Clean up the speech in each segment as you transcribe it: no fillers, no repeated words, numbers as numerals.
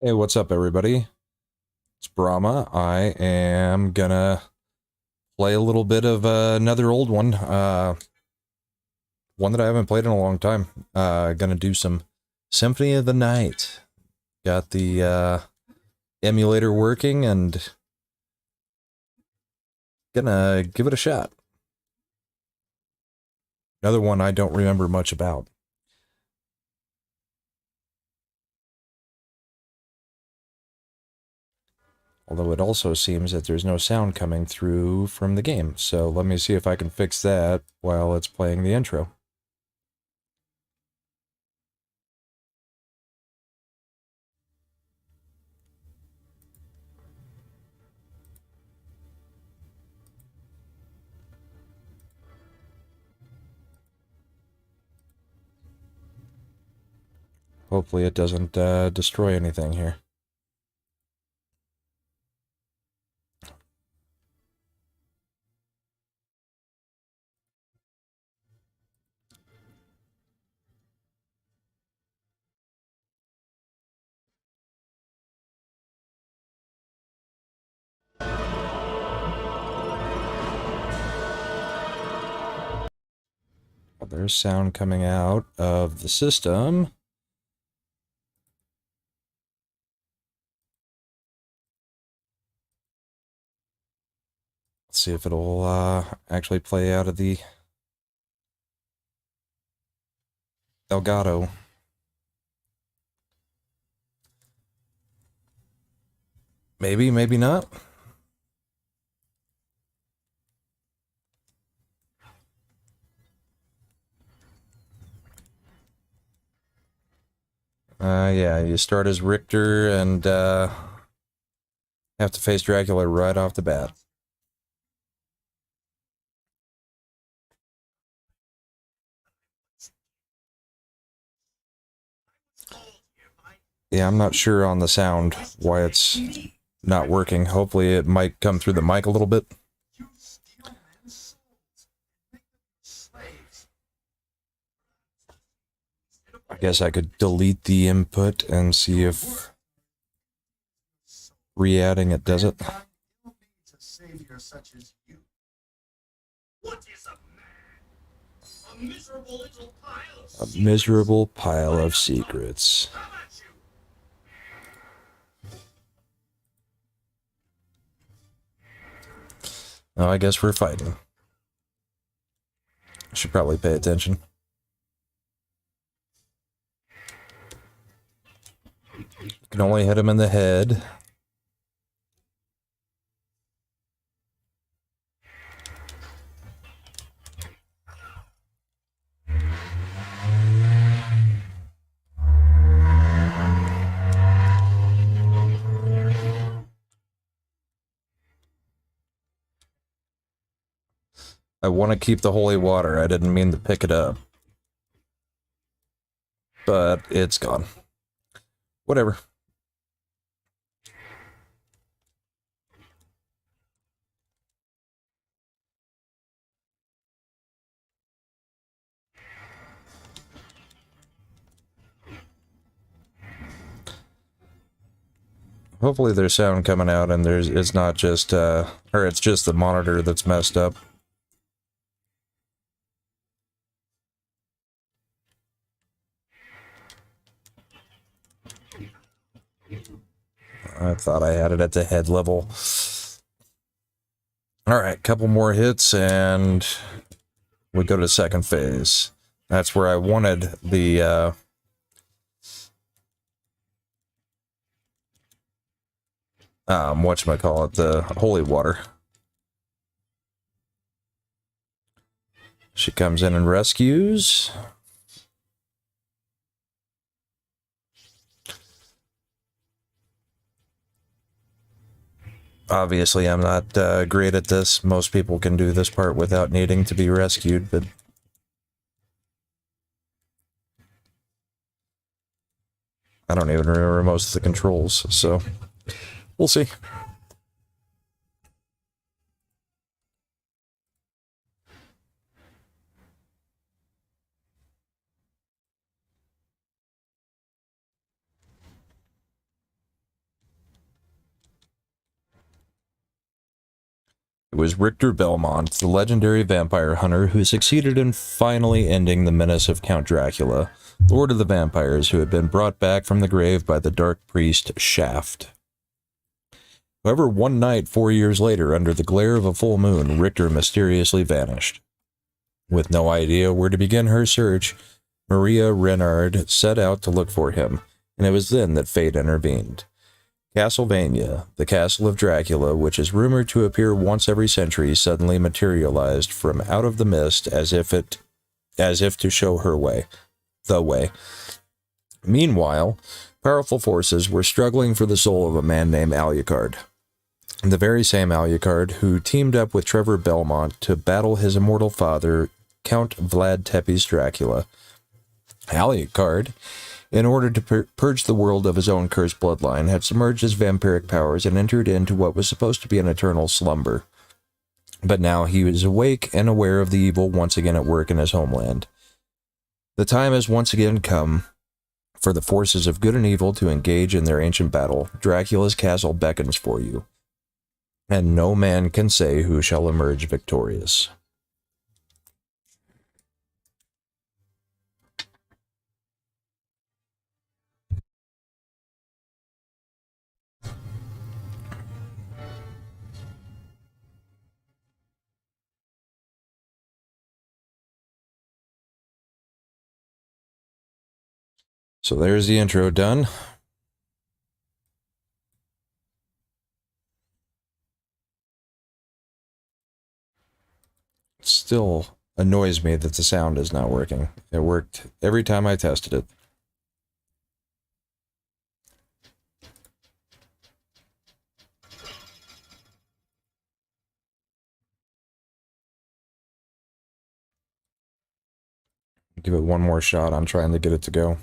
Hey, what's up, everybody? It's Brahma. I am gonna play a little bit of another old one. One that I haven't played in a long time. Gonna do some Symphony of the Night. Got the emulator working and gonna give it a shot. Another one I don't remember much about. Although it also seems that there's no sound coming through from the game. So let me see if I can fix that while it's playing the intro. Hopefully it doesn't destroy anything here. There's sound coming out of the system. Let's see if it'll actually play out of the Elgato. Maybe, maybe not. Yeah, you start as Richter and have to face Dracula right off the bat. Yeah, I'm not sure on the sound why it's not working. Hopefully it might come through the mic a little bit. I guess I could delete the input and see if re-adding it does it. A miserable pile of secrets. Oh, I guess we're fighting. I should probably pay attention. You can only hit him in the head. I want to keep the holy water. I didn't mean to pick it up. But it's gone. Whatever. Hopefully there's sound coming out and it's not just, or it's just the monitor that's messed up. I thought I had it at the head level. Alright, couple more hits and we go to the second phase. That's where I wanted the, whatchamacallit, the holy water. She comes in and rescues. Obviously, I'm not great at this. Most people can do this part without needing to be rescued, but I don't even remember most of the controls, so we'll see. It was Richter Belmont, the legendary vampire hunter who succeeded in finally ending the menace of Count Dracula, Lord of the Vampires, who had been brought back from the grave by the dark priest Shaft. However, one night 4 years later, under the glare of a full moon, Richter mysteriously vanished. With no idea where to begin her search, Maria Renard set out to look for him, and it was then that fate intervened. Castlevania, the castle of Dracula, which is rumored to appear once every century, suddenly materialized from out of the mist as if to show her way, the way. Meanwhile, powerful forces were struggling for the soul of a man named Alucard. The very same Alucard who teamed up with Trevor Belmont to battle his immortal father, Count Vlad Tepes Dracula. Alucard, in order to purge the world of his own cursed bloodline, had submerged his vampiric powers and entered into what was supposed to be an eternal slumber. But now he was awake and aware of the evil once again at work in his homeland. The time has once again come for the forces of good and evil to engage in their ancient battle. Dracula's castle beckons for you, and no man can say who shall emerge victorious. So there's the intro done. It still annoys me that the sound is not working. It worked every time I tested it. Give it one more shot on trying to get it to go.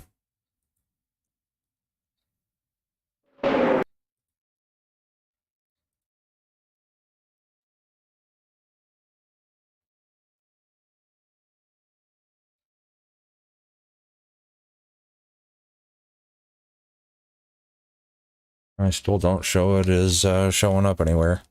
I still don't show it as showing up anywhere.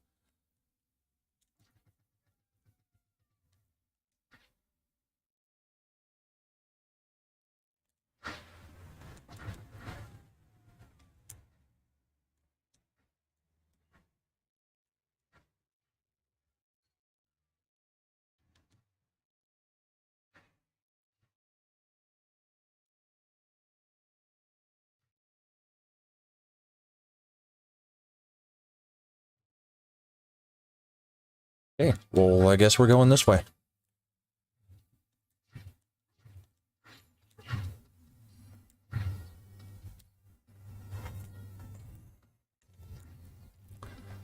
Okay, well, I guess we're going this way.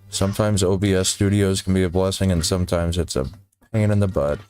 Sometimes OBS Studios can be a blessing, and sometimes it's a pain in the butt.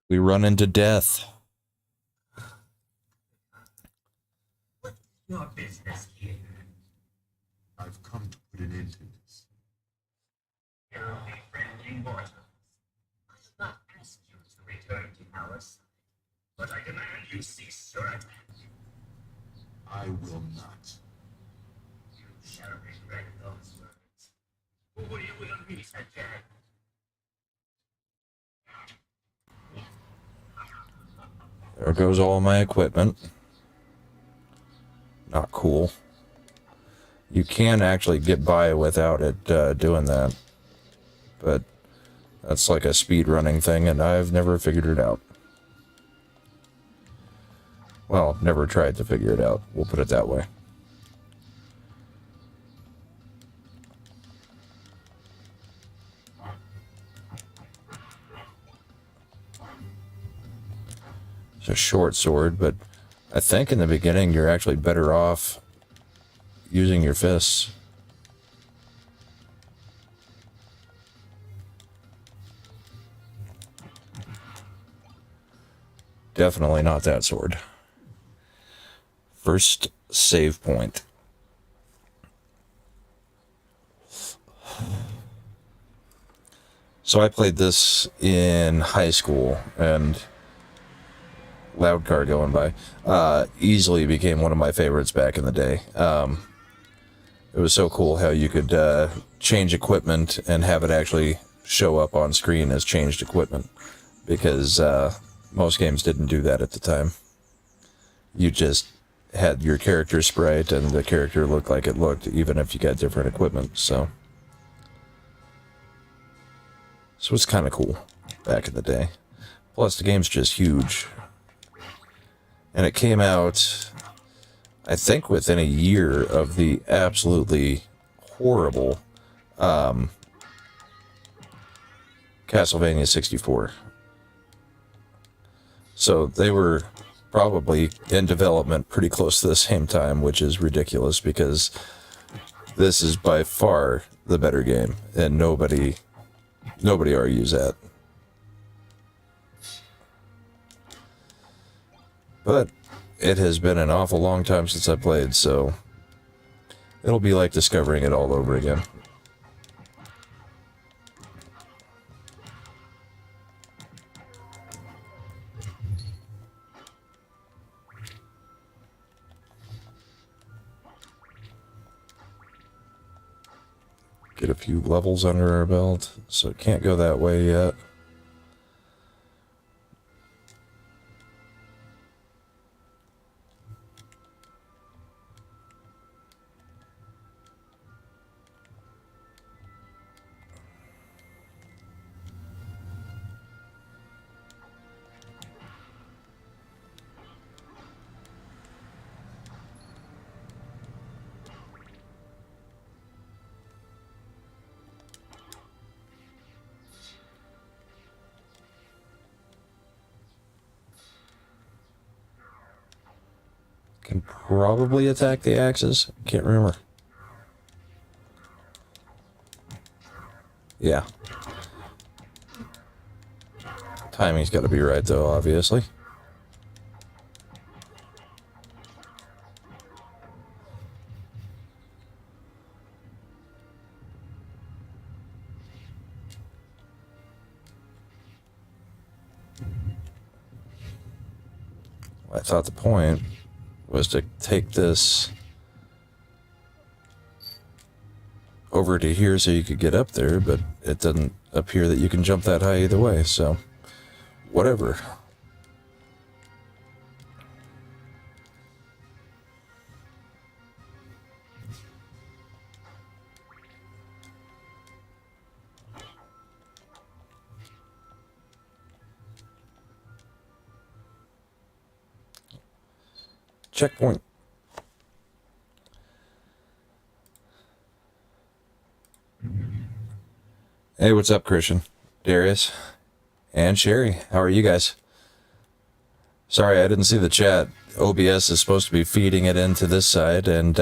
We run into death. Your business here. I've come to put an end to this. You're only friendly mortals. I have not asked you to return to our side, but I demand you cease your attack. I will not. You shall regret those words. Or you will meet again. There goes all my equipment. Not cool. You can actually get by without it doing that. But that's like a speed running thing, and I've never figured it out. Well, never tried to figure it out. We'll put it that way. It's a short sword, but I think in the beginning you're actually better off using your fists. Definitely not that sword. First save point. So I played this in high school, and loud car going by, easily became one of my favorites back in the day. It was so cool how you could change equipment and have it actually show up on screen as changed equipment, because most games didn't do that at the time. You just had your character sprite and the character looked like it looked, even if you got different equipment. So it's kind of cool back in the day. Plus the game's just huge, and it came out, I think, within a year of the absolutely horrible Castlevania 64. So they were probably in development pretty close to the same time, which is ridiculous because this is by far the better game, and nobody argues that. But it has been an awful long time since I played, so it'll be like discovering it all over again. Get a few levels under our belt, so it can't go that way yet. Can probably attack the axes. Can't remember. Yeah. Timing's got to be right, though, obviously. I thought the point was to take this over to here so you could get up there, but it doesn't appear that you can jump that high either way, so whatever. Checkpoint. Hey, what's up, Christian, Darius, and Sherry? How are you guys? Sorry, I didn't see the chat. OBS is supposed to be feeding it into this side, and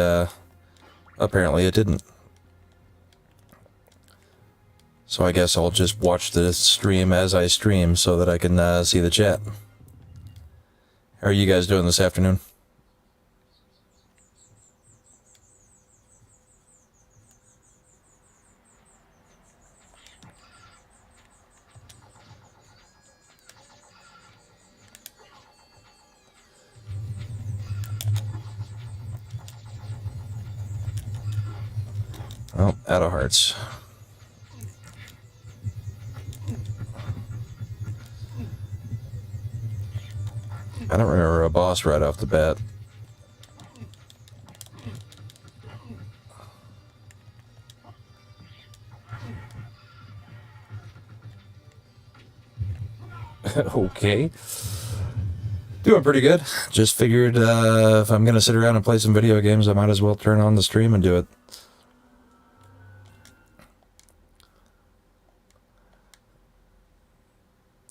apparently it didn't. So I guess I'll just watch the stream as I stream so that I can see the chat. How are you guys doing this afternoon? Oh, out of hearts. I don't remember a boss right off the bat. Okay. Doing pretty good. Just figured if I'm going to sit around and play some video games, I might as well turn on the stream and do it.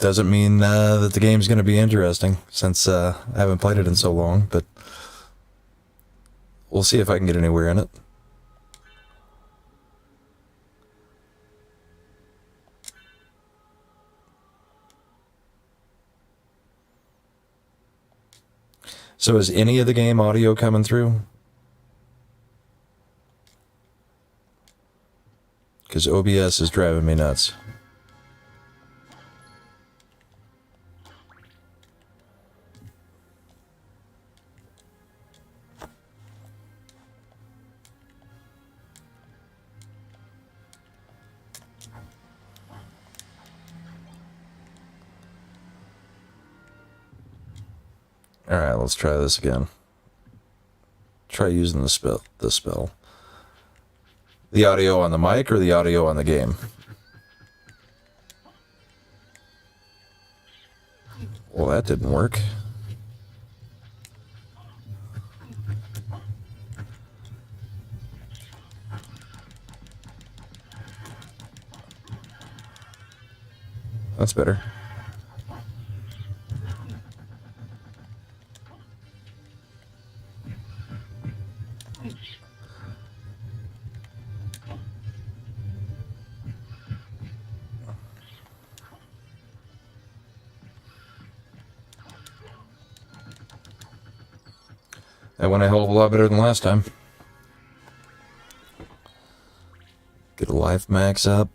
Doesn't mean that the game's going to be interesting, since I haven't played it in so long, but we'll see if I can get anywhere in it. So is any of the game audio coming through? Because OBS is driving me nuts. Alright, let's try this again. Try using the spell. The audio on the mic or the audio on the game? Well, that didn't work. That's better. That went a hell of a lot better than last time. Get a life max up.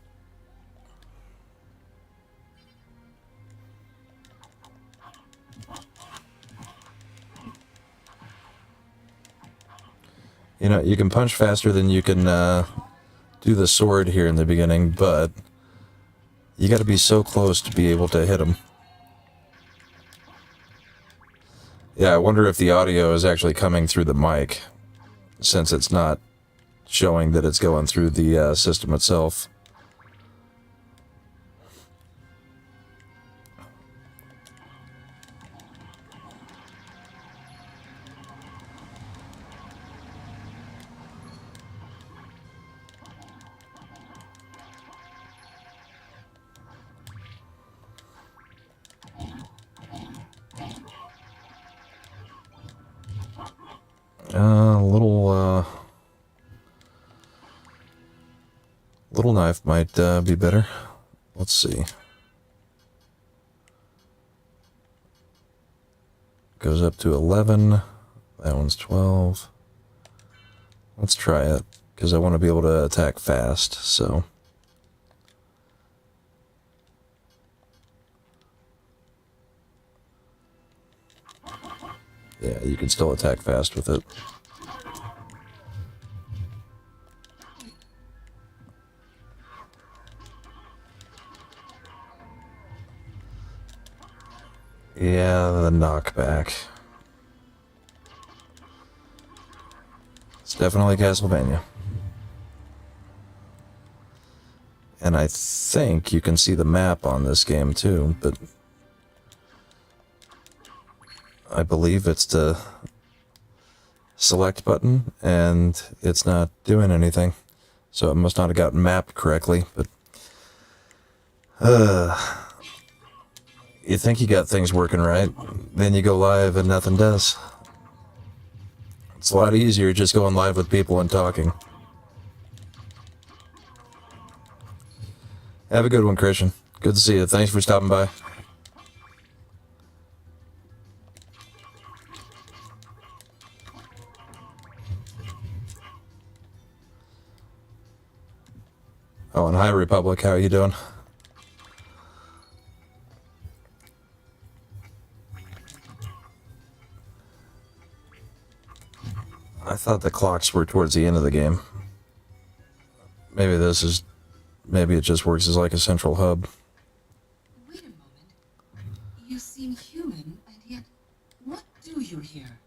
You know, you can punch faster than you can do the sword here in the beginning, but you got to be so close to be able to hit them. Yeah, I wonder if the audio is actually coming through the mic, since it's not showing that it's going through the system itself. Little knife might be better. Let's see. Goes up to 11. That one's 12. Let's try it, because I want to be able to attack fast, so. Yeah, you can still attack fast with it. Yeah, the knockback. It's definitely Castlevania. And I think you can see the map on this game too, but I believe it's the select button, and it's not doing anything. So it must not have gotten mapped correctly, but you think you got things working right, then you go live and nothing does. It's a lot easier just going live with people and talking. Have a good one, Christian. Good to see you. Thanks for stopping by. Oh, and hi, Republic. How are you doing? I thought the clocks were towards the end of the game. Maybe this is... Maybe it just works as like a central hub. Wait a moment. You seem human, and yet... What do you here?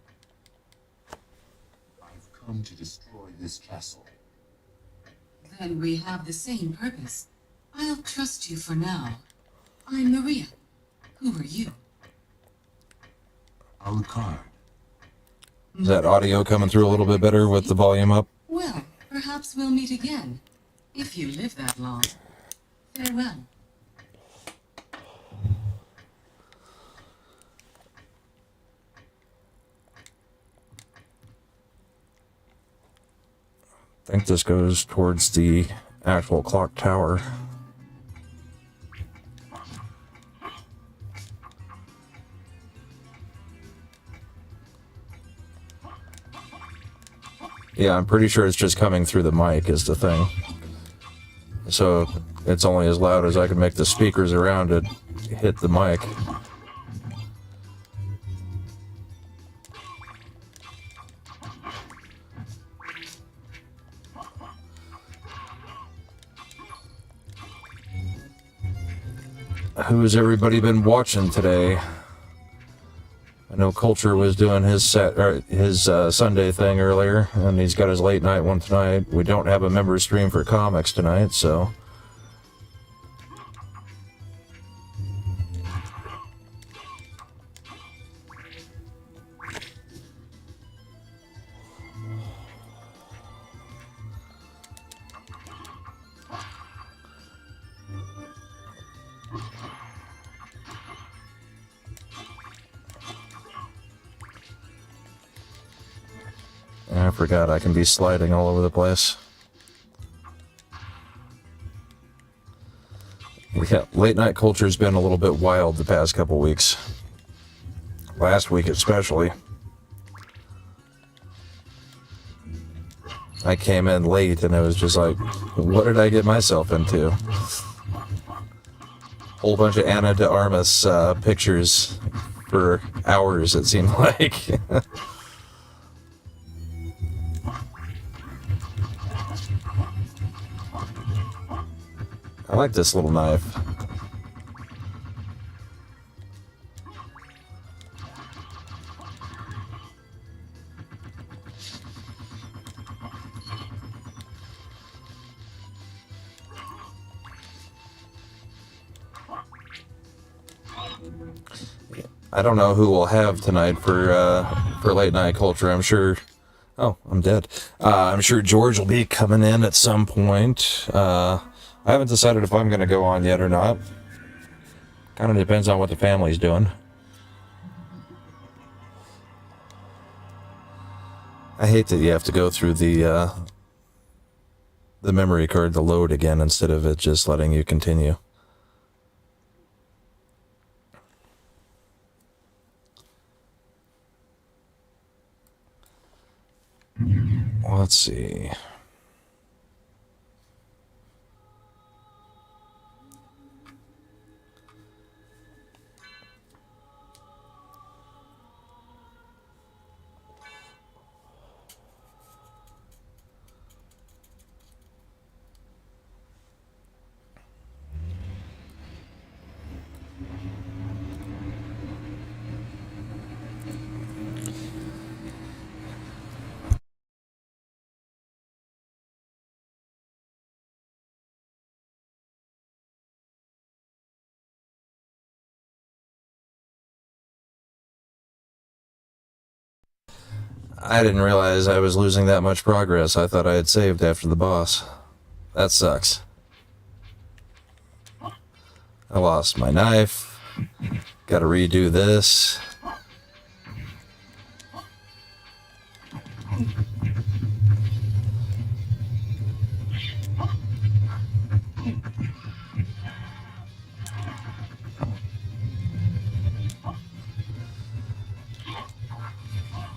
I've come to destroy this castle. Then we have the same purpose. I'll trust you for now. I'm Maria. Who are you? Alucard. Is that audio coming through a little bit better with the volume up? Well, perhaps we'll meet again. If you live that long. Farewell. I think this goes towards the actual clock tower. Yeah, I'm pretty sure it's just coming through the mic is the thing. So it's only as loud as I can make the speakers around it hit the mic. Who's everybody been watching today? I know Culture was doing his Sunday thing earlier, and he's got his late night one tonight. We don't have a member stream for comics tonight, so... I forgot I can be sliding all over the place. Yeah, late night culture's been a little bit wild the past couple weeks. Last week especially. I came in late and it was just like, what did I get myself into? Whole bunch of Ana de Armas pictures for hours, it seemed like. I like this little knife. I don't know who we'll have tonight for late night culture. I'm sure. Oh, I'm dead. I'm sure George will be coming in at some point. I haven't decided if I'm going to go on yet or not. Kind of depends on what the family's doing. I hate that you have to go through the memory card to load again instead of it just letting you continue. Let's see. I didn't realize I was losing that much progress. I thought I had saved after the boss. That sucks. I lost my knife. Gotta redo this.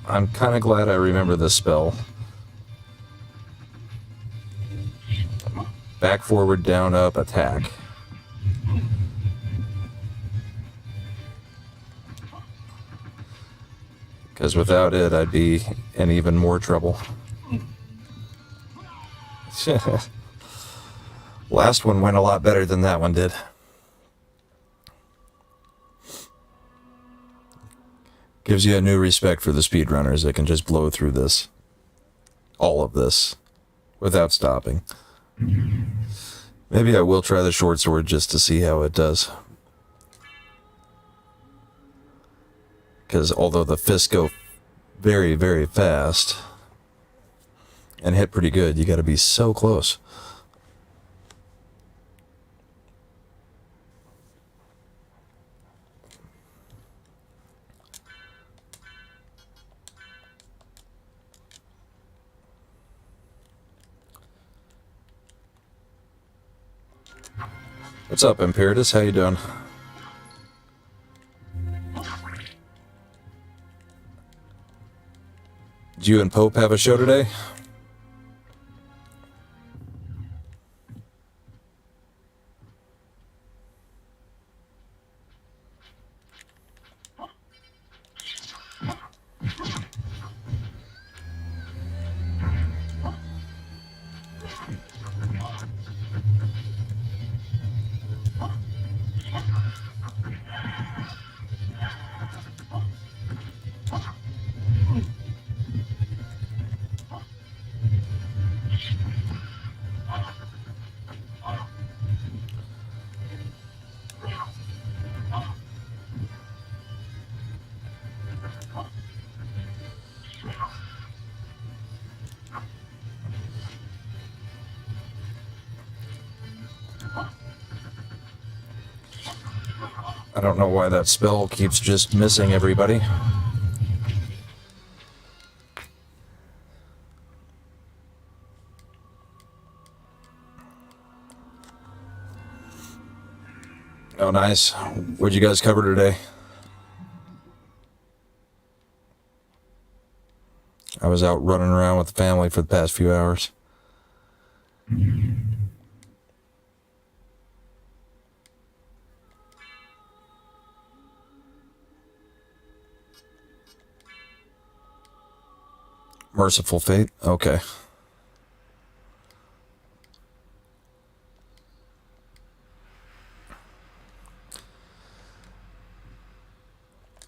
I'm kind of glad I remember this spell. Back, forward, down, up, attack. Because without it, I'd be in even more trouble. Last one went a lot better than that one did. Gives you a new respect for the speedrunners that can just blow through this. All of this. Without stopping. Maybe I will try the short sword just to see how it does. Because although the fists go very, very fast and hit pretty good, you gotta be so close. What's up, Imperatus? How you doing? Did you and Pope have a show today? I don't know why that spell keeps just missing everybody. Oh, nice. What'd you guys cover today? I was out running around with the family for the past few hours. Merciful Fate? Okay.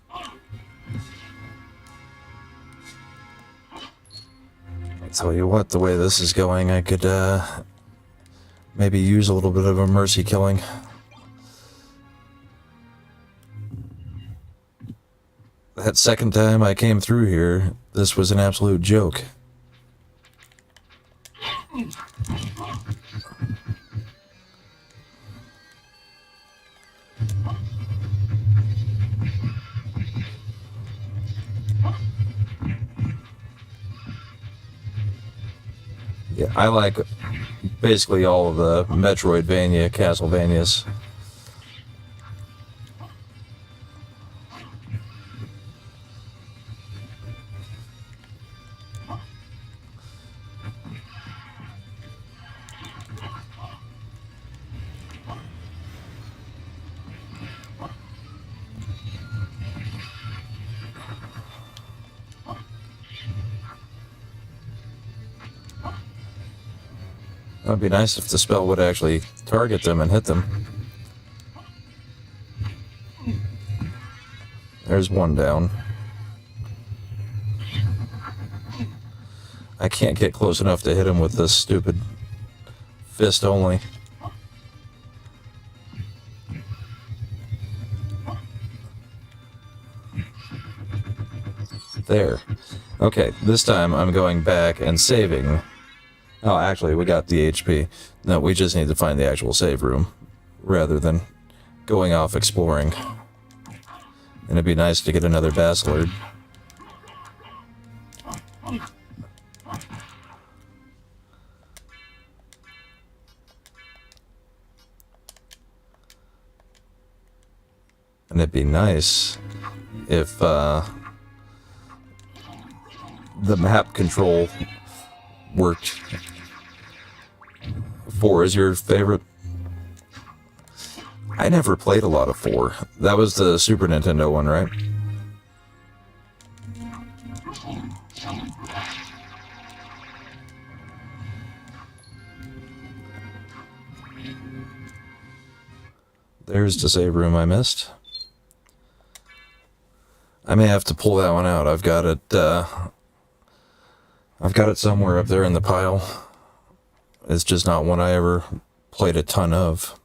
I'll tell you what, the way this is going, I could maybe use a little bit of a mercy killing. That second time I came through here, this was an absolute joke. Yeah, I like basically all of the Metroidvania, Castlevanias. It would be nice if the spell would actually target them and hit them. There's one down. I can't get close enough to hit him with this stupid fist only. There. Okay, this time I'm going back and saving. Oh, actually, we got the HP. No, we just need to find the actual save room, rather than going off exploring. And it'd be nice to get another Basilar. And it'd be nice if the map control worked. 4 is your favorite? I never played a lot of 4. That was the Super Nintendo one, right? There's the save room I missed. I may have to pull that one out. I've got it somewhere up there in the pile. It's just not one I ever played a ton of.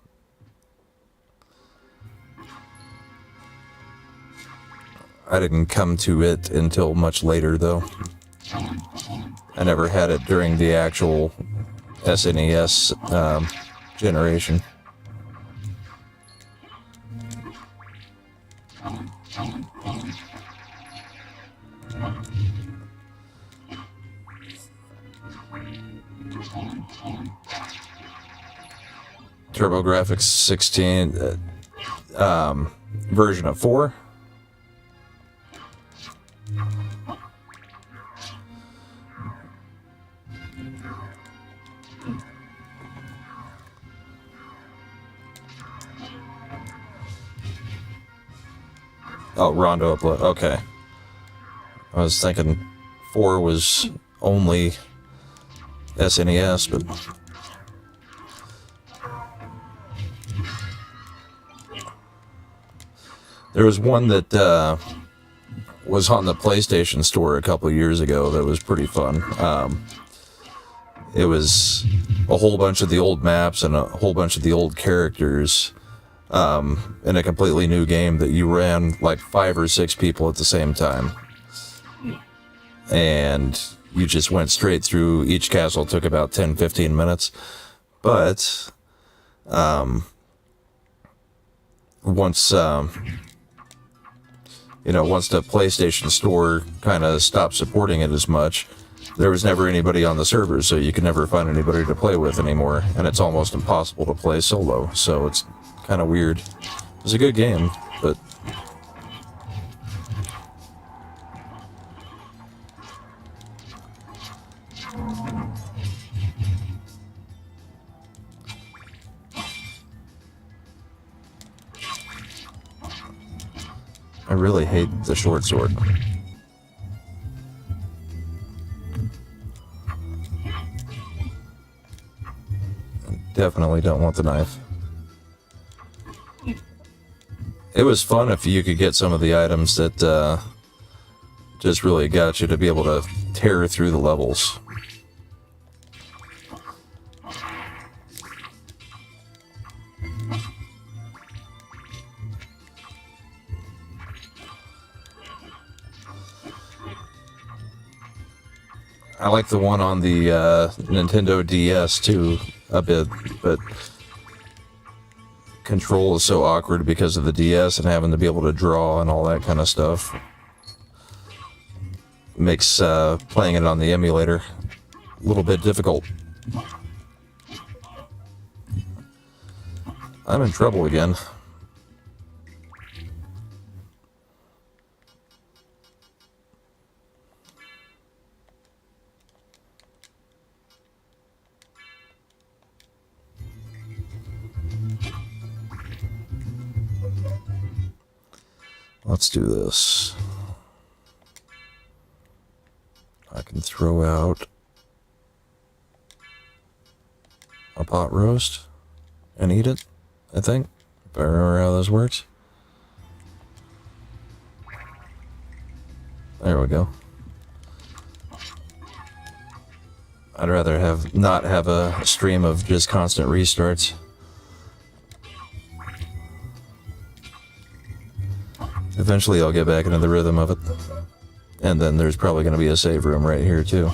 I didn't come to it until much later, though. I never had it during the actual SNES generation. TurboGrafx 16 version of 4. Oh, Rondo upload. Okay. I was thinking 4 was only SNES, but there was one that was on the PlayStation Store a couple of years ago that was pretty fun. It was a whole bunch of the old maps and a whole bunch of the old characters in a completely new game that you ran like 5 or 6 people at the same time. And you just went straight through. Each castle took about 10-15 minutes. But once once the PlayStation Store kind of stopped supporting it as much, there was never anybody on the servers, so you could never find anybody to play with anymore, and it's almost impossible to play solo, so it's kind of weird. It was a good game, but I really hate the short sword. Definitely don't want the knife. It was fun if you could get some of the items that just really got you to be able to tear through the levels. I like the one on the Nintendo DS too, a bit, but control is so awkward because of the DS and having to be able to draw and all that kind of stuff. Makes playing it on the emulator a little bit difficult. I'm in trouble again. Let's do this. I can throw out a pot roast and eat it, I think, if I remember how this works. There we go. I'd rather not have a stream of just constant restarts. Eventually I'll get back into the rhythm of it. And then there's probably going to be a save room right here too.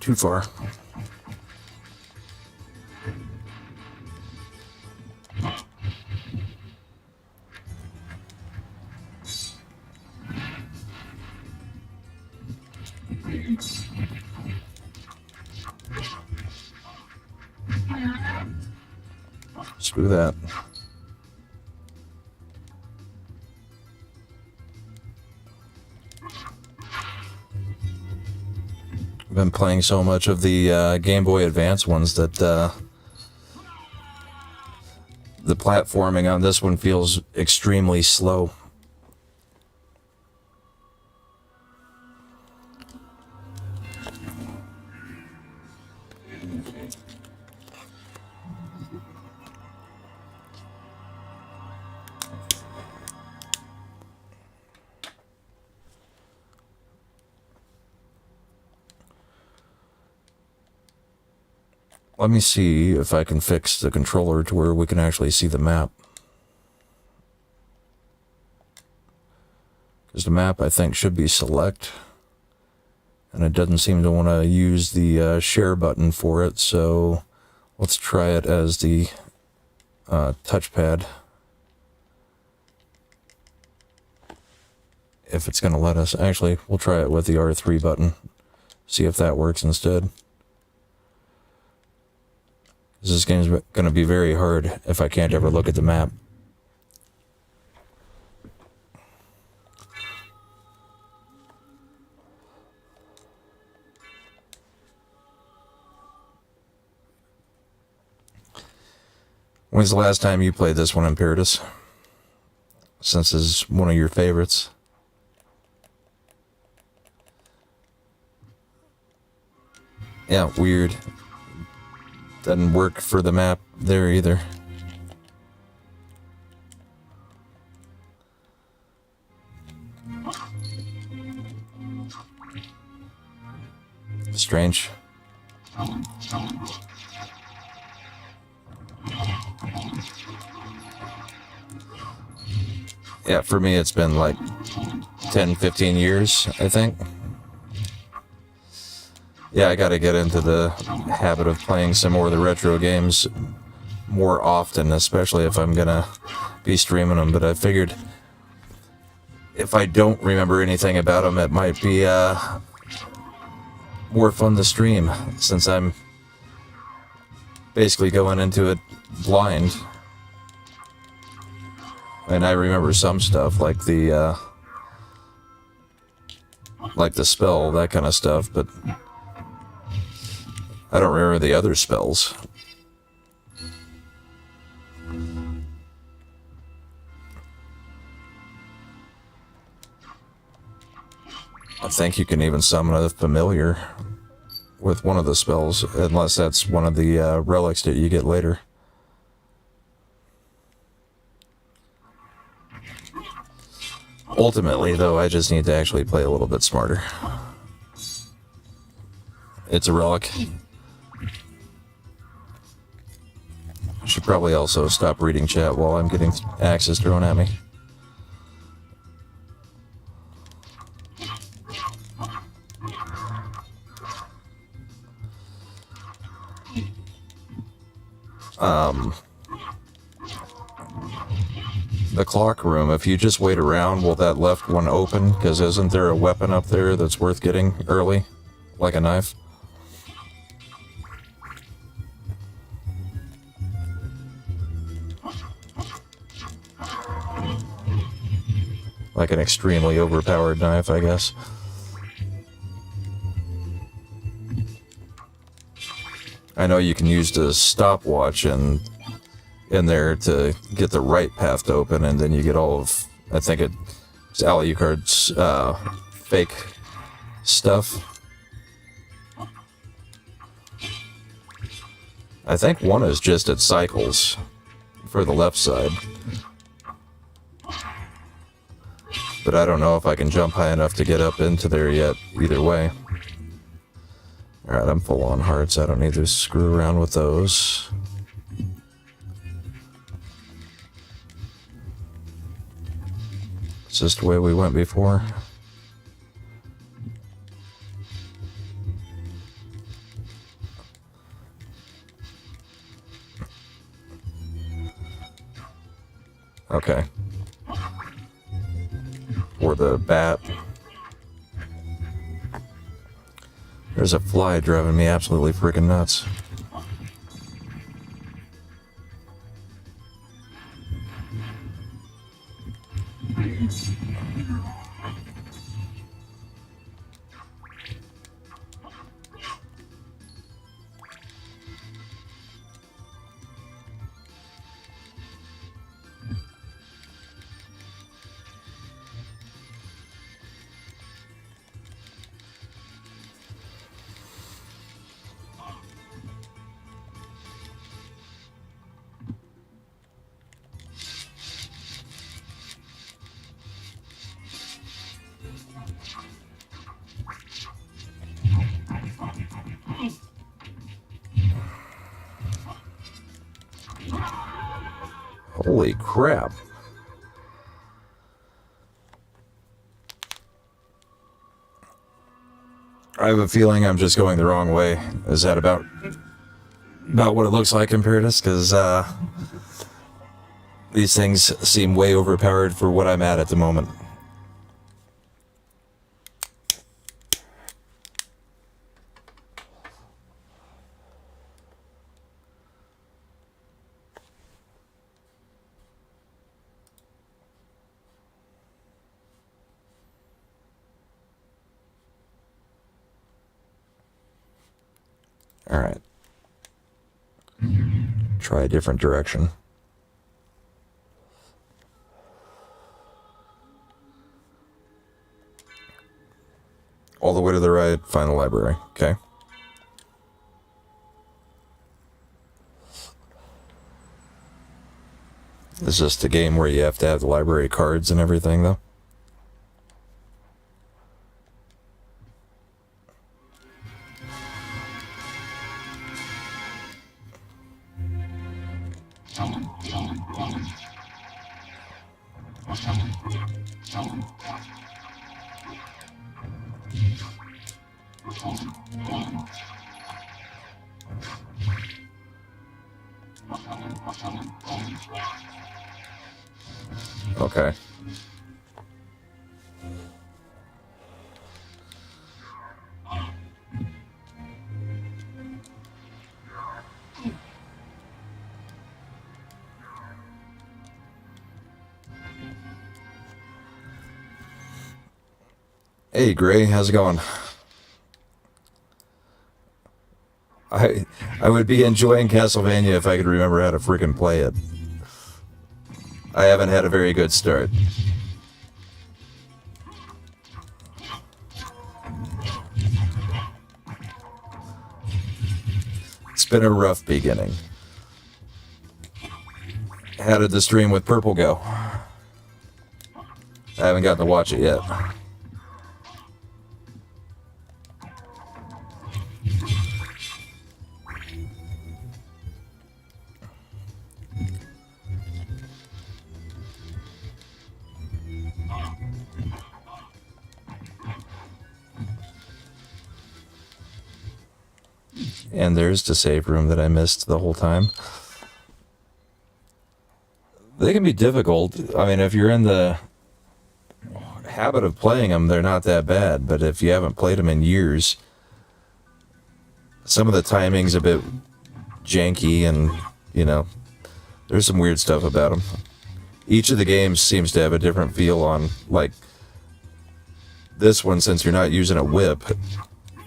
Too far. Screw that. I've been playing so much of the Game Boy Advance ones that the platforming on this one feels extremely slow. Let me see if I can fix the controller to where we can actually see the map. Because the map, I think, should be select. And it doesn't seem to want to use the share button for it, so let's try it as the touchpad. If it's going to let us. Actually, we'll try it with the R3 button. See if that works instead. This game's going to be very hard if I can't ever look at the map. When's the last time you played this one, Imperatus? Since it's one of your favorites. Yeah, weird. Doesn't work for the map there either. Strange. Yeah, for me it's been like 10, 15 years, I think. Yeah, I gotta get into the habit of playing some more of the retro games more often, especially if I'm gonna be streaming them, but I figured if I don't remember anything about them, it might be more fun to stream, since I'm basically going into it blind. And I remember some stuff, like the spell, that kind of stuff, but I don't remember the other spells. I think you can even summon a familiar with one of the spells, unless that's one of the relics that you get later. Ultimately, though, I just need to actually play a little bit smarter. It's a relic. I should probably also stop reading chat while I'm getting axes thrown at me. The clock room, if you just wait around, will that left one open? Because isn't there a weapon up there that's worth getting early? Like a knife? Like an extremely overpowered knife, I guess. I know you can use the stopwatch in there to get the right path to open, and then you get all of, I think it's Alucard's fake stuff. I think one is just at cycles for the left side. But I don't know if I can jump high enough to get up into there yet, either way. Alright, I'm full on hearts, I don't need to screw around with those. It's just the way we went before. Okay. Or the bat. There's a fly driving me absolutely freaking nuts. Holy crap. I have a feeling I'm just going the wrong way. Is that about what it looks like in Paradise? Because these things seem way overpowered for what I'm at the moment. Alright. Try a different direction. All the way to the right, find the library. Okay. Is this the game where you have to have the library cards and everything, though? Okay. Hey, Gray, how's it going? I would be enjoying Castlevania if I could remember how to freaking play it. I haven't had a very good start. It's been a rough beginning. How did the stream with Purple go? I haven't gotten to watch it yet. And there's the save room that I missed the whole time. They can be difficult. I mean, if you're in the habit of playing them, they're not that bad. But if you haven't played them in years, some of the timing's a bit janky and, you know, there's some weird stuff about them. Each of the games seems to have a different feel on, like, this one, since you're not using a whip,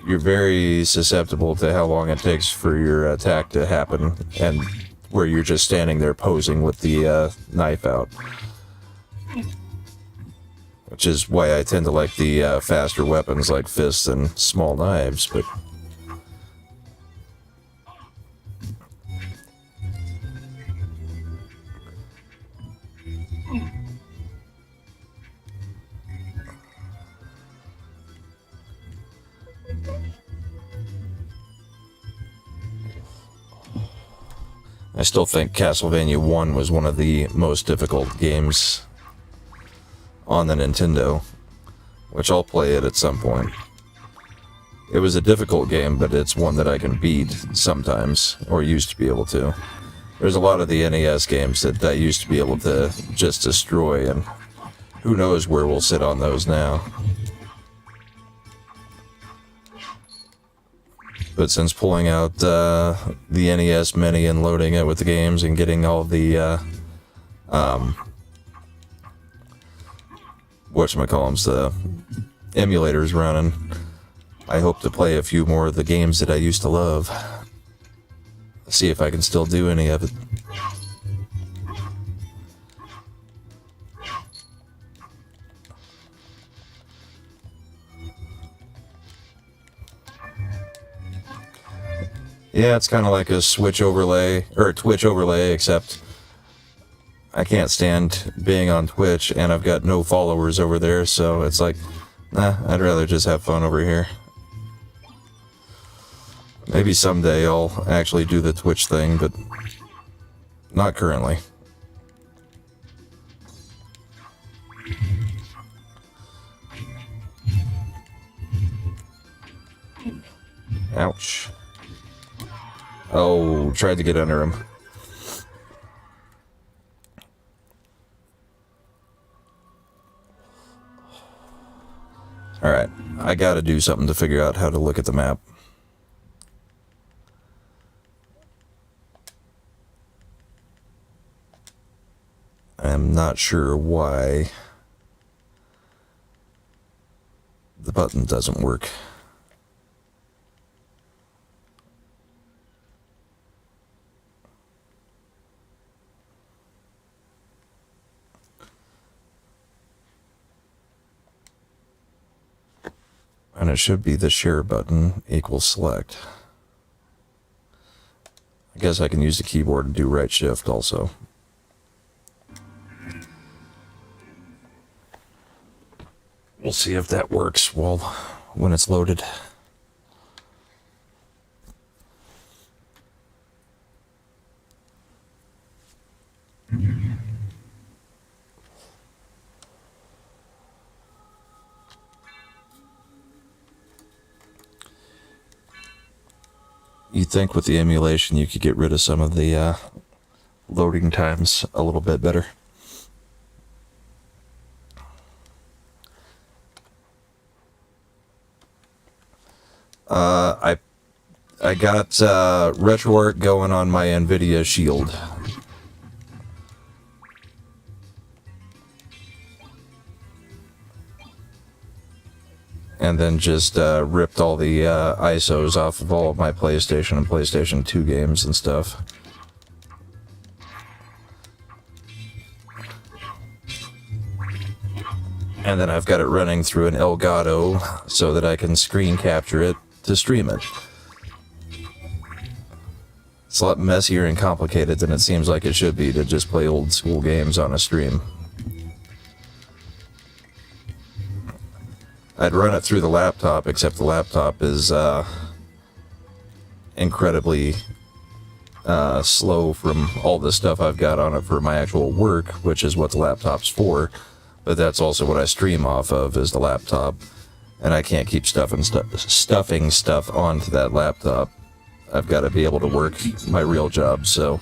you're very susceptible to how long it takes for your attack to happen, and where you're just standing there posing with the knife out. Which is why I tend to like the faster weapons like fists and small knives, but... I still think Castlevania 1 was one of the most difficult games on the Nintendo, which I'll play it at some point. It was a difficult game, but it's one that I can beat sometimes, or used to be able to. There's a lot of the NES games that I used to be able to just destroy, and who knows where we'll sit on those now. But since pulling out the NES Mini and loading it with the games and getting all the whatchamacallums, the emulators running, I hope to play a few more of the games that I used to love. See if I can still do any of it. Yeah, it's kind of like a Switch overlay, or a Twitch overlay, except I can't stand being on Twitch, and I've got no followers over there, so it's like, nah, I'd rather just have fun over here. Maybe someday I'll actually do the Twitch thing, but not currently. Ouch. Oh, tried to get under him. Alright, I gotta do something to figure out how to look at the map. I'm not sure why the button doesn't work. And it should be the share button equals select. I guess I can use the keyboard and do right shift also. We'll see if that works when it's loaded. You'd think with the emulation you could get rid of some of the loading times a little bit better. I got RetroArch going on my NVIDIA Shield. And then just ripped all the ISOs off of all of my PlayStation and PlayStation 2 games and stuff. And then I've got it running through an Elgato so that I can screen capture it to stream it. It's a lot messier and complicated than it seems like it should be to just play old school games on a stream. I'd run it through the laptop, except the laptop is incredibly slow from all the stuff I've got on it for my actual work, which is what the laptop's for. But that's also what I stream off of, is the laptop. And I can't keep stuffing stuff onto that laptop. I've got to be able to work my real job, so...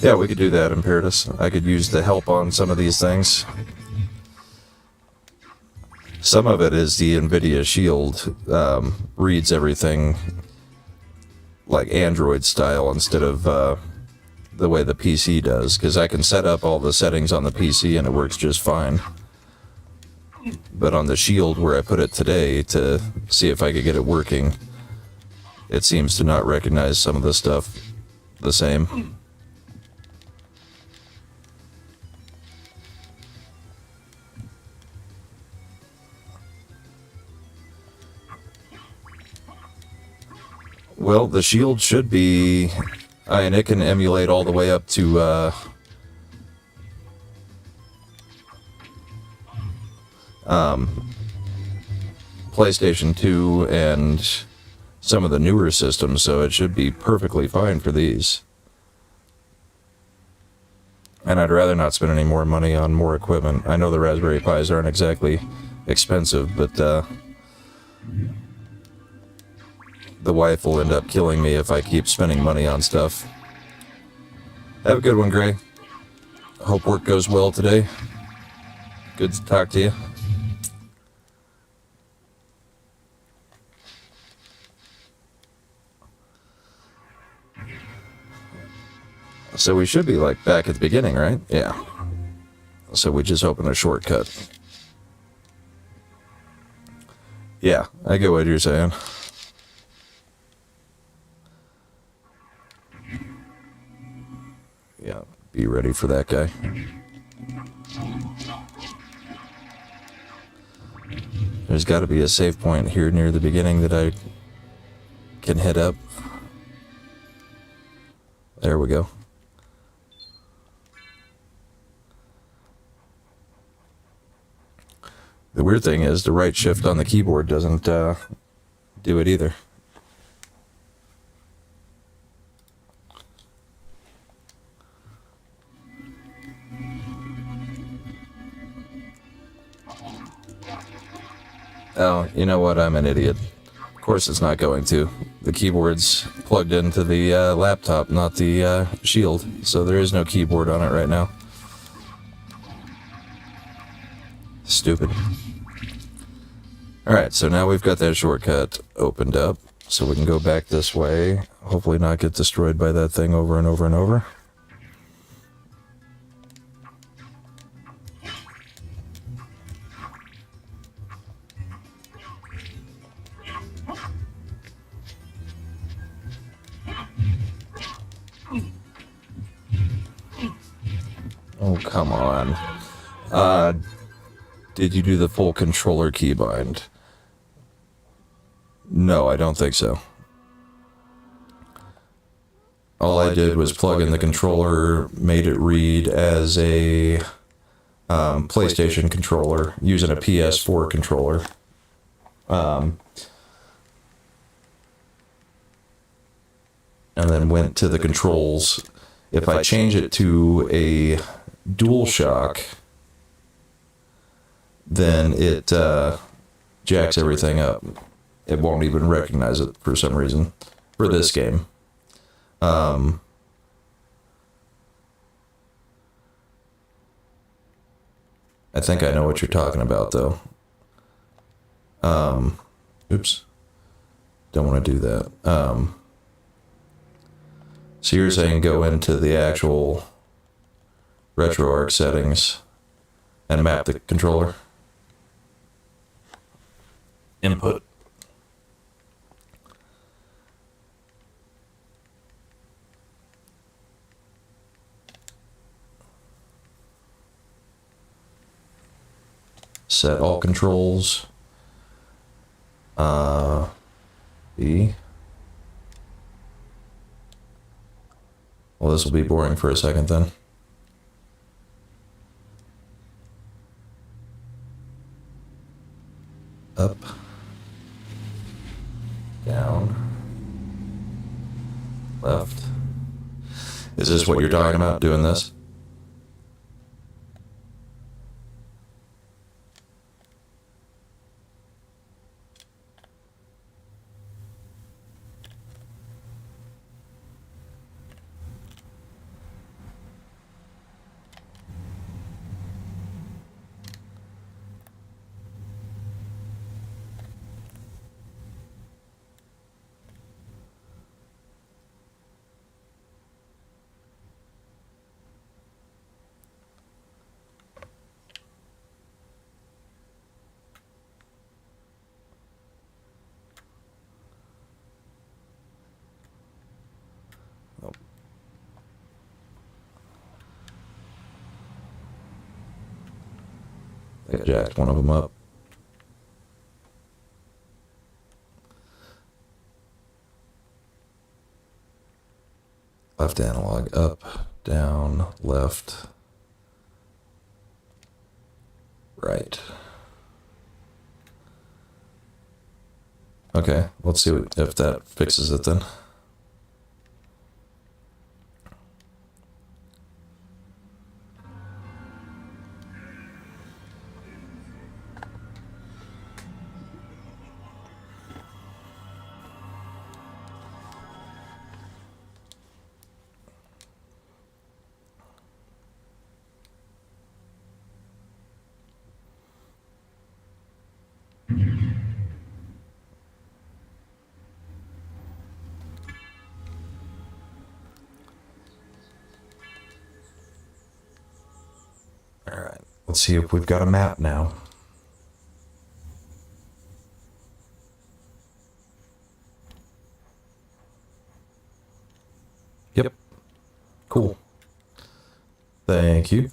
Yeah, we could do that, Imperatus. I could use the help on some of these things. Some of it is the NVIDIA Shield reads everything like Android style instead of the way the PC does, because I can set up all the settings on the PC and it works just fine. But on the Shield, where I put it today to see if I could get it working, it seems to not recognize some of the stuff the same. Well, the Shield should be... and it can emulate all the way up to PlayStation 2 and some of the newer systems, so it should be perfectly fine for these. And I'd rather not spend any more money on more equipment. I know the Raspberry Pis aren't exactly expensive, but the wife will end up killing me if I keep spending money on stuff. Have a good one, Gray. Hope work goes well today. Good to talk to you. So we should be like back at the beginning, right? Yeah. So we just open a shortcut. Yeah, I get what you're saying. Yeah, be ready for that guy. There's got to be a save point here near the beginning that I can hit up. There we go. The weird thing is the right shift on the keyboard doesn't do it either. Oh, you know what? I'm an idiot. Of course it's not going to. The keyboard's plugged into the laptop, not the shield, so there is no keyboard on it right now. Stupid. Alright, so now we've got that shortcut opened up, so we can go back this way. Hopefully not get destroyed by that thing over and over and over. Oh, come on. Did you do the full controller keybind? No, I don't think so. All I did was plug in the controller, made it read as a PlayStation controller, using a PS4 controller. And then went to the controls. If I change it to a DualShock, then it jacks everything up. It won't even recognize it for some reason for this game. I think I know what you're talking about, though. Oops. Don't want to do that. So you're saying go into the actual RetroArch settings and map the controller? Input. Set all controls. B. Well, this will be boring for a second then. Up. Down. Left. Is this what you're talking about, doing this? I jacked one of them up. Left analog, up, down, left, right. Okay, let's see if that fixes it then. Alright, let's see if we've got a map now. Yep. Cool. Thank you.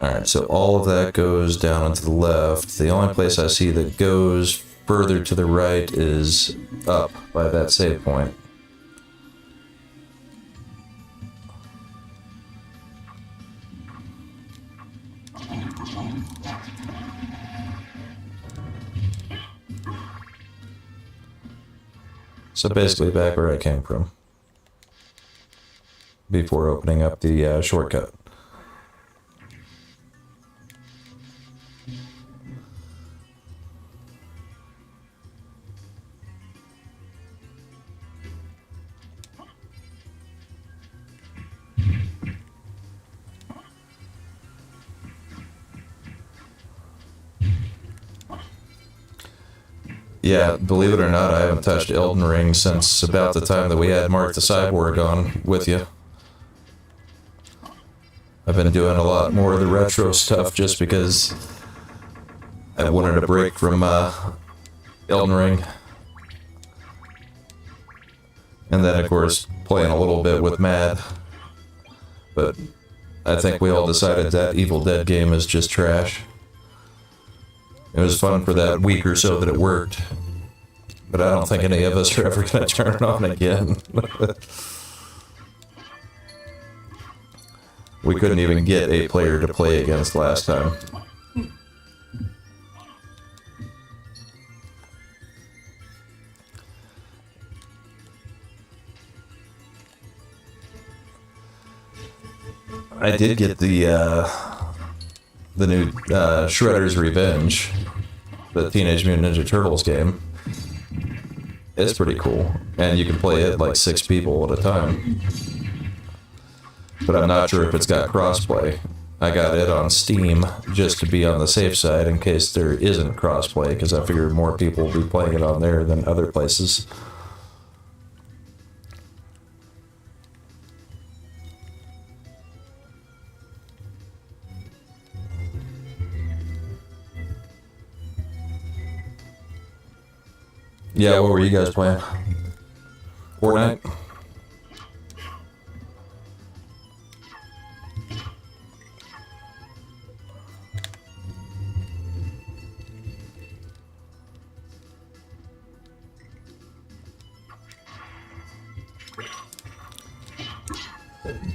Alright, so all of that goes down and to the left. The only place I see that goes further to the right is up by that save point. So basically back where I came from before opening up the shortcut. Yeah, believe it or not, I haven't touched Elden Ring since about the time that we had Mark the Cyborg on with you. I've been doing a lot more of the retro stuff just because I wanted a break from Elden Ring. And then, of course, playing a little bit with Mad. But I think we all decided that Evil Dead game is just trash. It was fun for that week or so that it worked. But I don't think any of us are ever going to turn it on again. We couldn't even get a player to play against last time. I did get the new Shredder's Revenge, the Teenage Mutant Ninja Turtles game. It's pretty cool, and you can play it like 6 people at a time. But I'm not sure if it's got crossplay. I got it on Steam just to be on the safe side in case there isn't crossplay, because I figured more people will be playing it on there than other places. Yeah, what were you guys playing? Fortnite?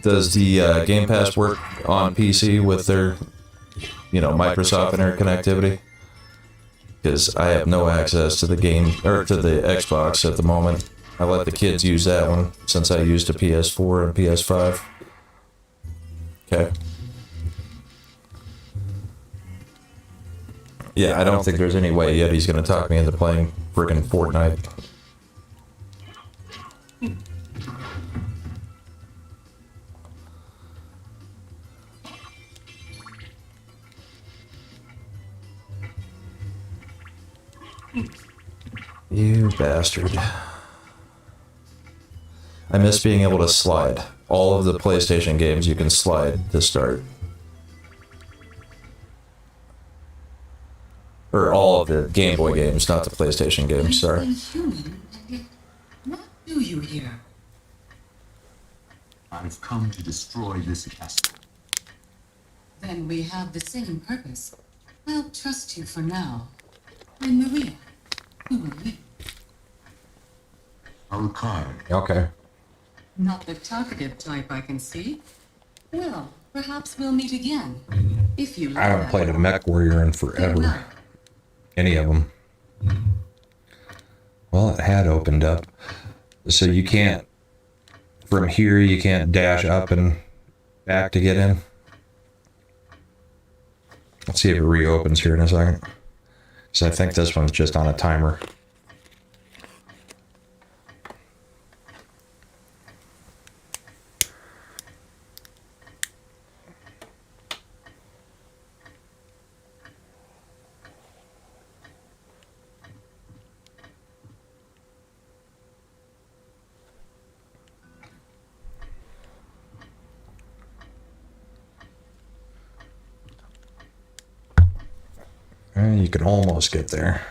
Does the Game Pass work on PC with their, Microsoft interconnectivity? Because I have no access to the game, or to the Xbox at the moment. I let the kids use that one, since I used a PS4 and PS5. Okay. Yeah, I don't think there's any way yet he's going to talk me into playing friggin' Fortnite. You bastard. I miss being able to slide. All of the PlayStation games you can slide to start. Or all of the Game Boy games, not the PlayStation games, sorry. Human, and yet, what do you here? I've come to destroy this castle. Then we have the same purpose. I'll trust you for now. I'm Maria. Who are you? Alucard. Okay. Not the talkative type, I can see. Well, perhaps we'll meet again. If you like I haven't that. played a Mech Warrior in forever. Any of them. Well, it had opened up. So you can't, from here, you can't dash up and back to get in. Let's see if it reopens here in a second. So I think this one's just on a timer. You can almost get there.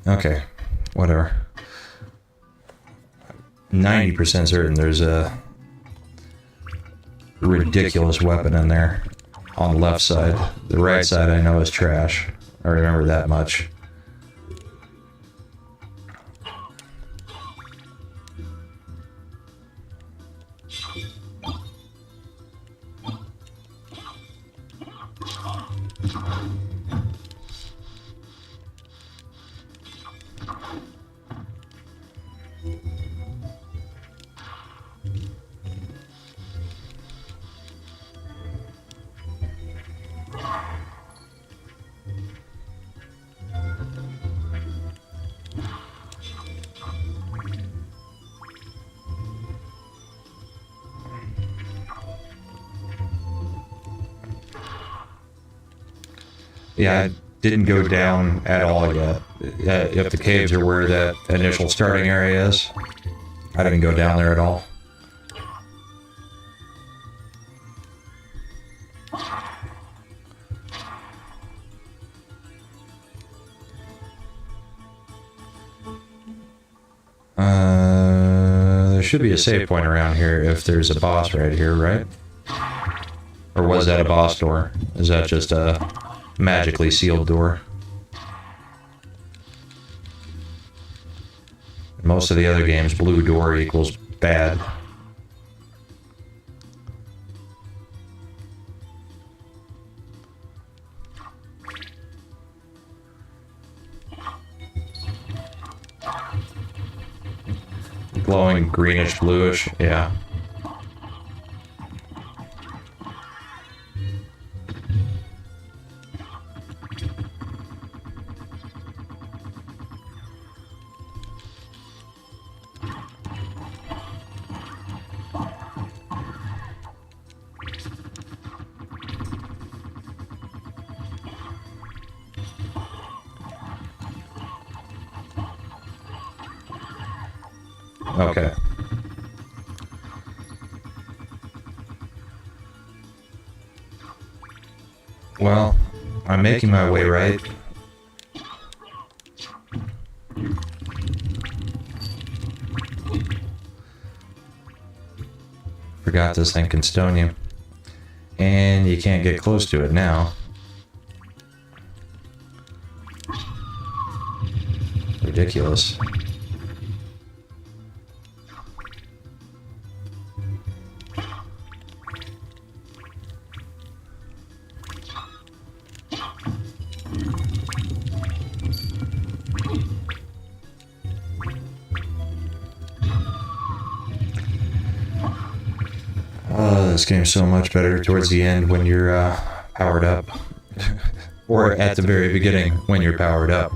Okay, whatever. 90% certain there's a ridiculous weapon in there on the left side. The right side I know is trash. I remember that much. Yeah, I didn't go down at all yet. If the caves are where that initial starting area is, I didn't go down there at all. There should be a save point around here if there's a boss right here, right? Or was that a boss door? Is that just a magically sealed door? In most of the other games, blue door equals bad. Glowing greenish bluish, yeah. Okay. Well, I'm making my way right. Forgot this thing can stone you. And you can't get close to it now. Ridiculous. This game's so much better towards the end when you're powered up. Or at the very beginning when you're powered up.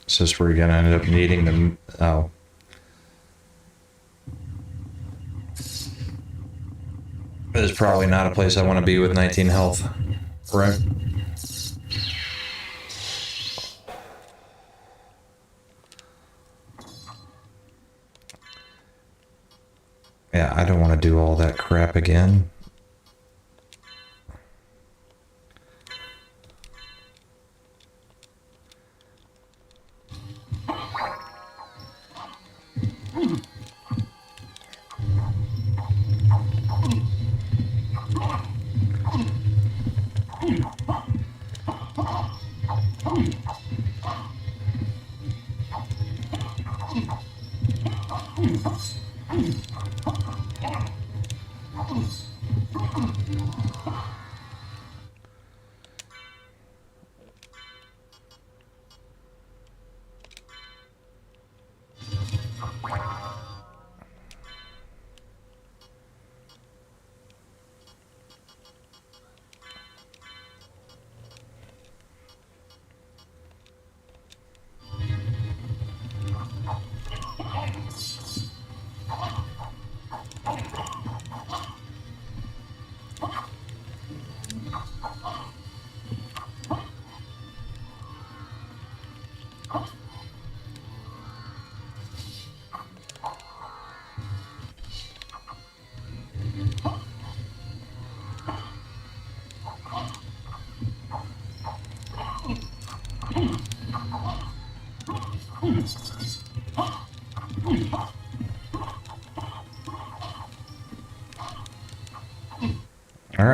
Is this where you're gonna end up needing them? Oh. This is probably not a place I want to be with 19 health. Right? Yeah, I don't want to do all that crap again.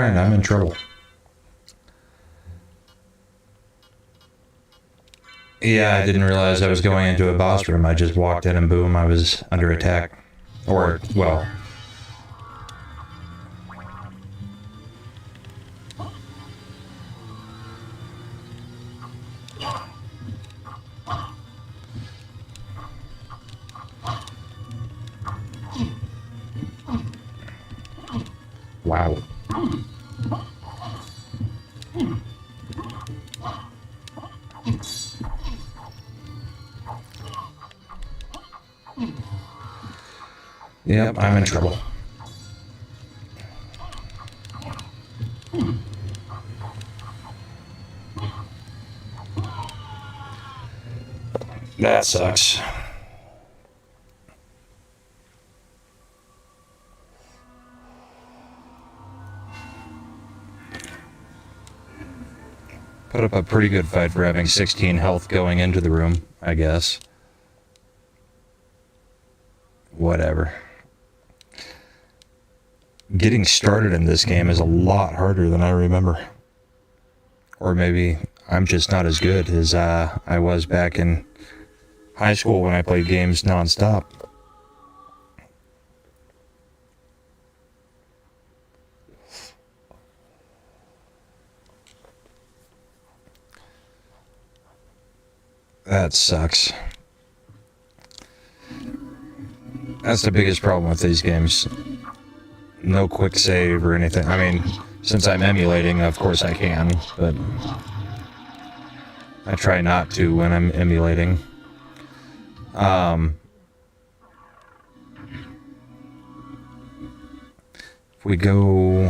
Alright, I'm in trouble. Yeah, I didn't realize I was going into a boss room. I just walked in and boom, I was under attack. Or, well... Wow. Yep, I'm in trouble. That sucks. Put up a pretty good fight for having 16 health going into the room, I guess. Whatever. Getting started in this game is a lot harder than I remember. Or maybe I'm just not as good as I was back in high school when I played games nonstop. That sucks. That's the biggest problem with these games. No quick save or anything. I mean, since I'm emulating, of course I can, but I try not to when I'm emulating. If we go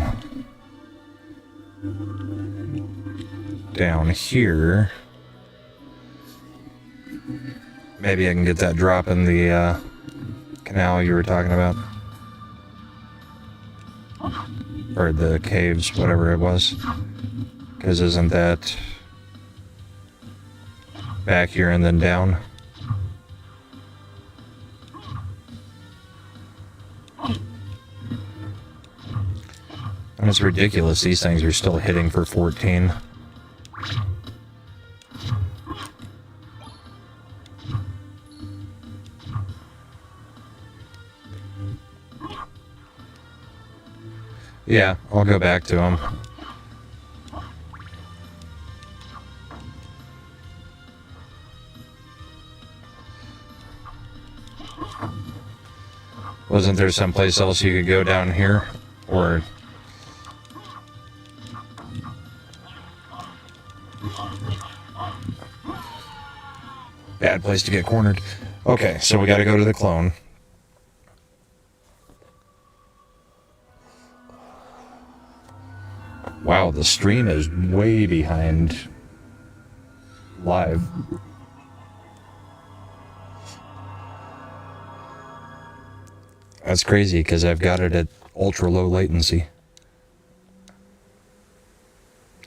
down here, maybe I can get that drop in the canal you were talking about. Or the caves, whatever it was. Because isn't that back here and then down? And it's ridiculous, these things are still hitting for 14. Yeah, I'll go back to them. Wasn't there someplace else you could go down here? Or... bad place to get cornered. Okay, so we gotta go to the clone. Wow, the stream is way behind live. That's crazy because I've got it at ultra low latency.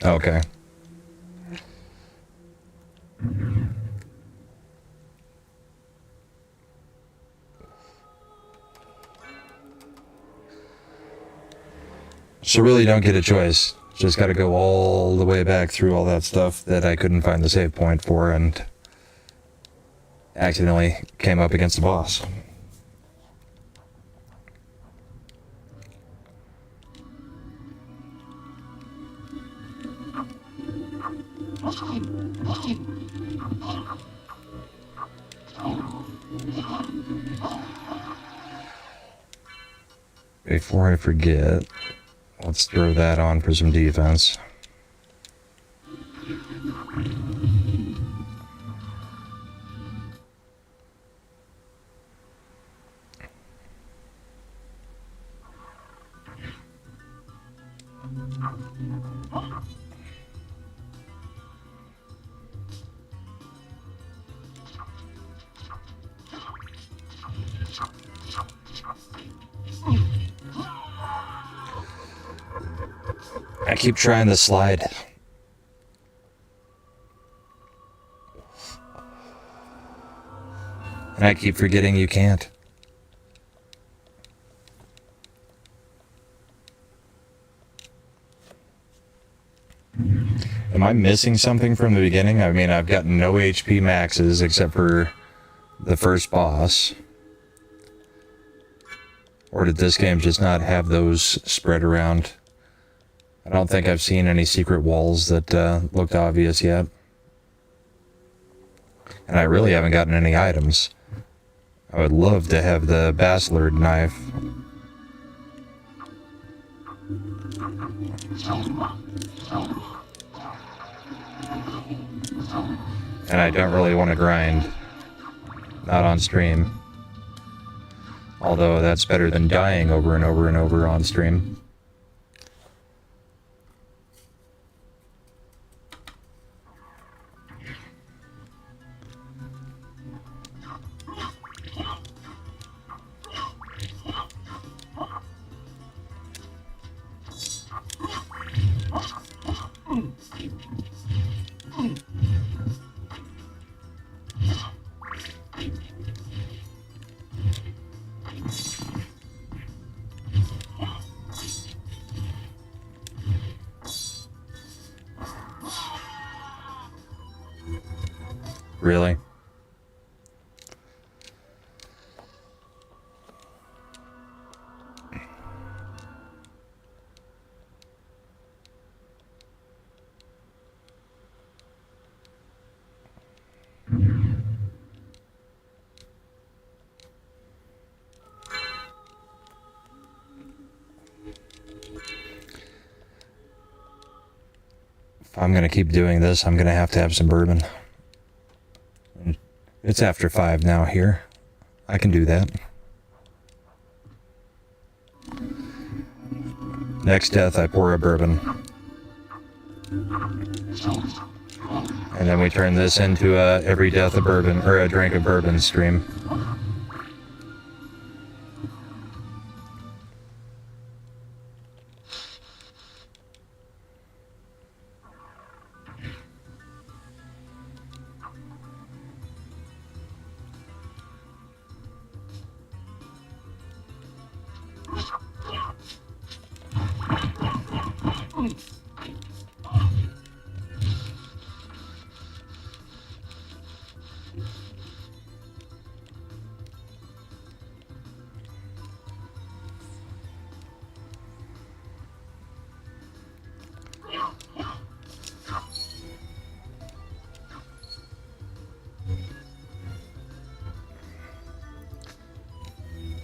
Okay. So really don't get a choice. Just gotta go all the way back through all that stuff that I couldn't find the save point for and accidentally came up against the boss. Before I forget, let's throw that on for some defense. I keep trying to slide. And I keep forgetting you can't. Am I missing something from the beginning? I mean, I've got no HP maxes except for the first boss. Or did this game just not have those spread around? I don't think I've seen any secret walls that looked obvious yet. And I really haven't gotten any items. I would love to have the Bastard knife. And I don't really want to grind. Not on stream. Although that's better than dying over and over and over on stream. Really? If I'm gonna keep doing this, I'm gonna have to have some bourbon. It's after 5 now here. I can do that. Next death, I pour a bourbon. And then we turn this into a every death a bourbon, or a drink of bourbon stream.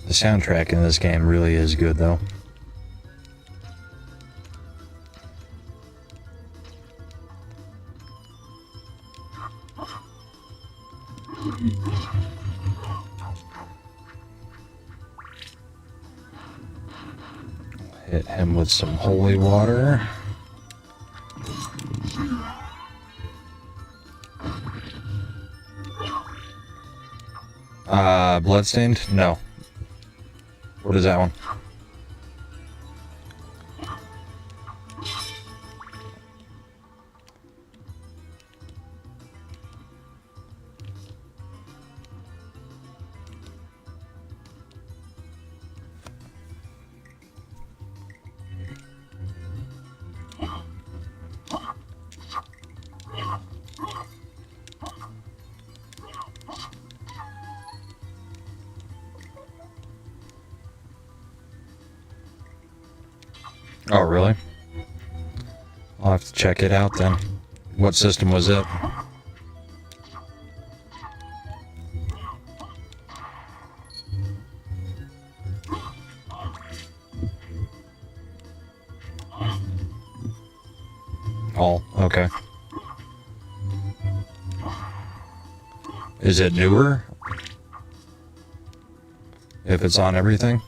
The soundtrack in this game really is good, though. Hit him with some holy water. Bloodstained? No. What is that one? Oh, really? I'll have to check it out then. What system was it? All, okay. Is it newer? If it's on everything?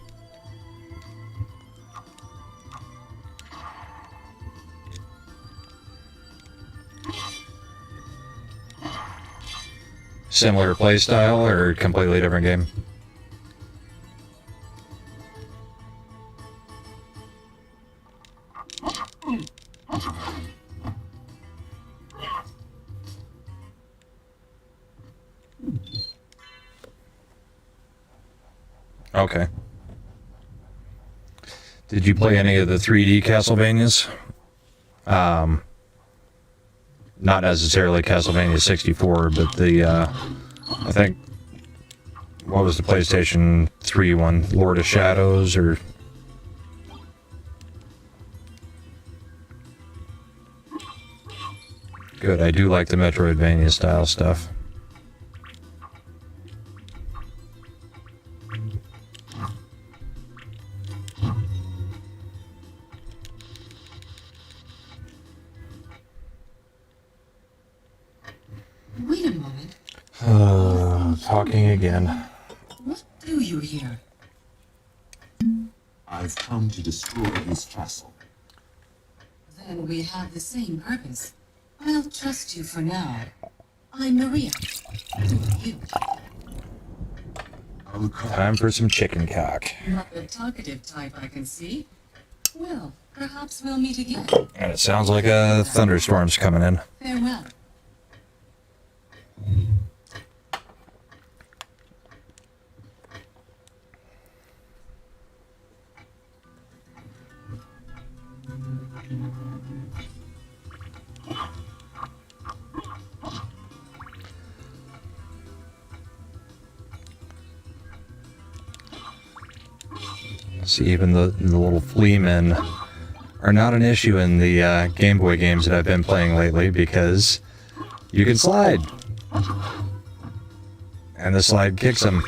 Similar playstyle or completely different game? Okay. Did you play any of the 3D Castlevanias? Not necessarily Castlevania 64, but the, I think, what was the PlayStation 3 one? Lord of Shadows, or... Good, I do like the Metroidvania style stuff. Wait a moment. Talking again. What do you here? I've come to destroy this castle. Then we have the same purpose. I'll trust you for now. I'm Maria. You. I'll come. Time for some chicken cock. Not the talkative type, I can see. Well, perhaps we'll meet again. And it sounds like a thunderstorm's coming in. Farewell. See, even the little flea men are not an issue in the Game Boy games that I've been playing lately, because you can slide. And the slide kicks them.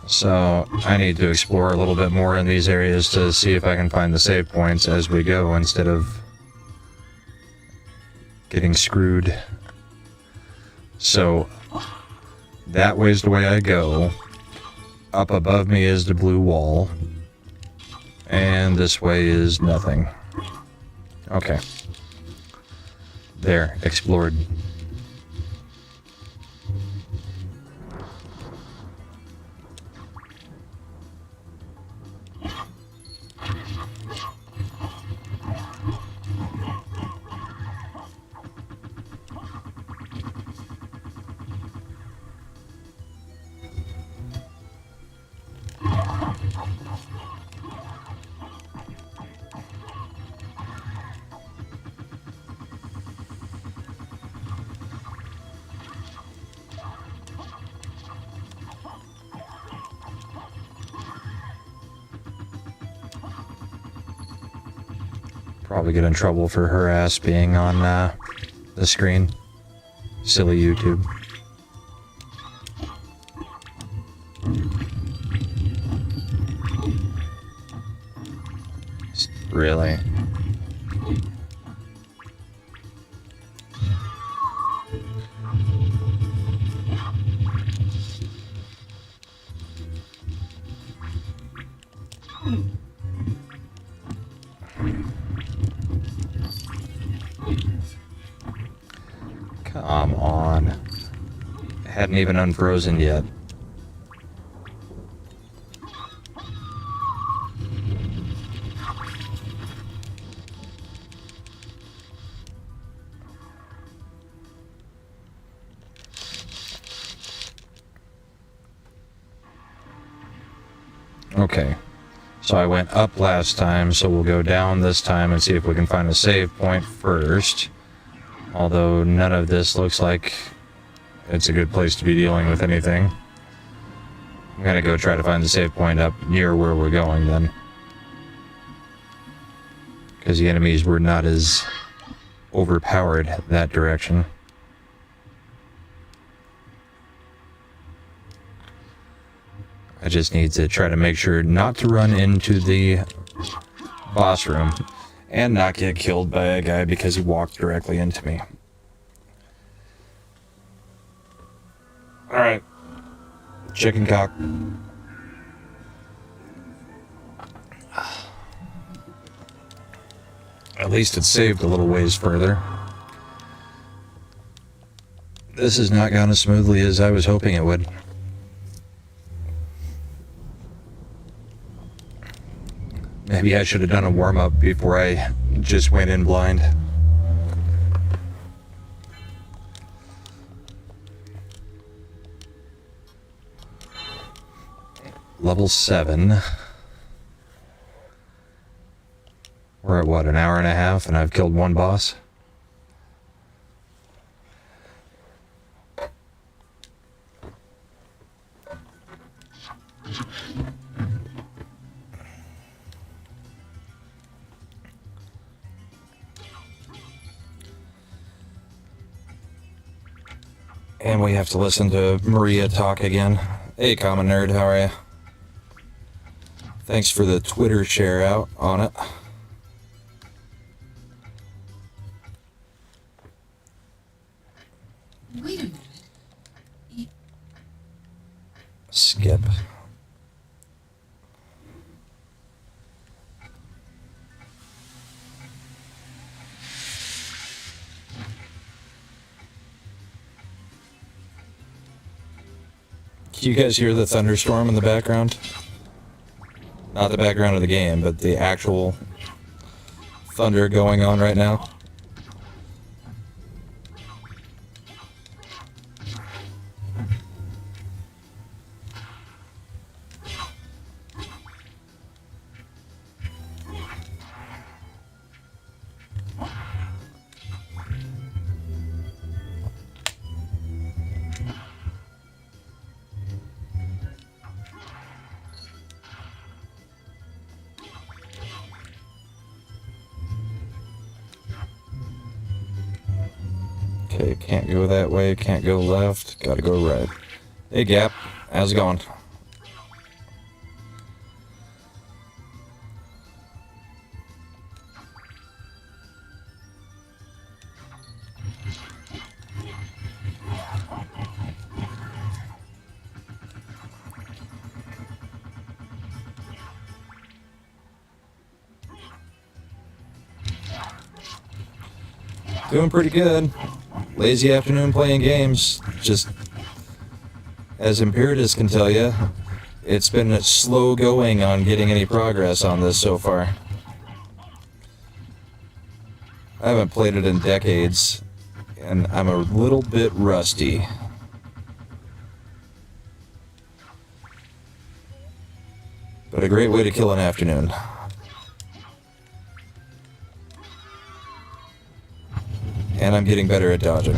So I need to explore a little bit more in these areas to see if I can find the save points as we go, instead of getting screwed. So that way's the way I go. Up above me is the blue wall. And this way is nothing. Okay. There, explored. Probably get in trouble for her ass being on the screen. Silly YouTube. Really? Come on. Hadn't even unfrozen yet. Okay. So I went up last time, so we'll go down this time and see if we can find a save point first. Although none of this looks like it's a good place to be dealing with anything. I'm gonna go try to find the save point up near where we're going then. Because the enemies were not as overpowered that direction. I just need to try to make sure not to run into the boss room and not get killed by a guy because he walked directly into me. Alright. Chicken cock. At least it's saved a little ways further. This has not gone as smoothly as I was hoping it would. Maybe I should have done a warm-up before I just went in blind. Level 7. We're at what, an hour and a half, and I've killed one boss? And we have to listen to Maria talk again. Hey, Common Nerd, how are you? Thanks for the Twitter share out on it. Wait a minute. Skip. Can you guys hear the thunderstorm in the background? Not the background of the game, but the actual thunder going on right now. Okay, can't go that way, can't go left, gotta go right. Hey Gap, how's it going? Doing pretty good. Lazy afternoon playing games. Just as Imperatus can tell you, it's been slow going on getting any progress on this so far. I haven't played it in decades, and I'm a little bit rusty. But a great way to kill an afternoon. And I'm getting better at dodging.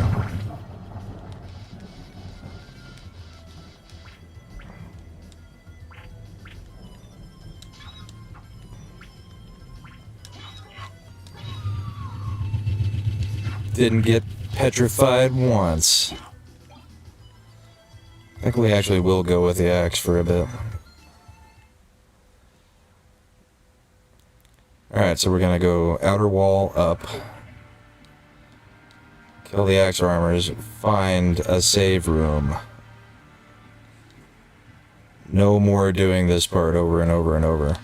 Didn't get petrified once. I think we actually will go with the axe for a bit. Alright, so we're gonna go outer wall up. Kill the axe armors, find a save room. No more doing this part over and over and over.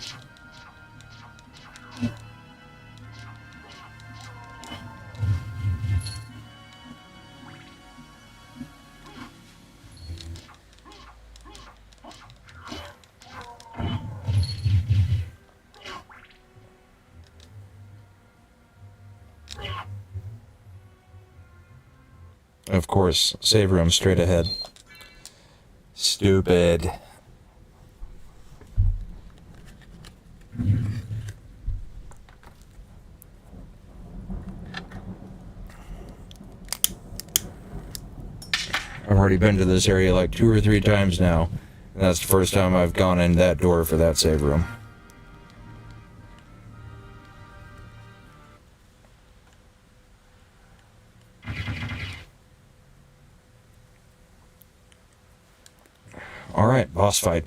Of course, save room straight ahead. Stupid. I've already been to this area like 2 or 3 times now, and that's the first time I've gone in that door for that save room. Alright, boss fight.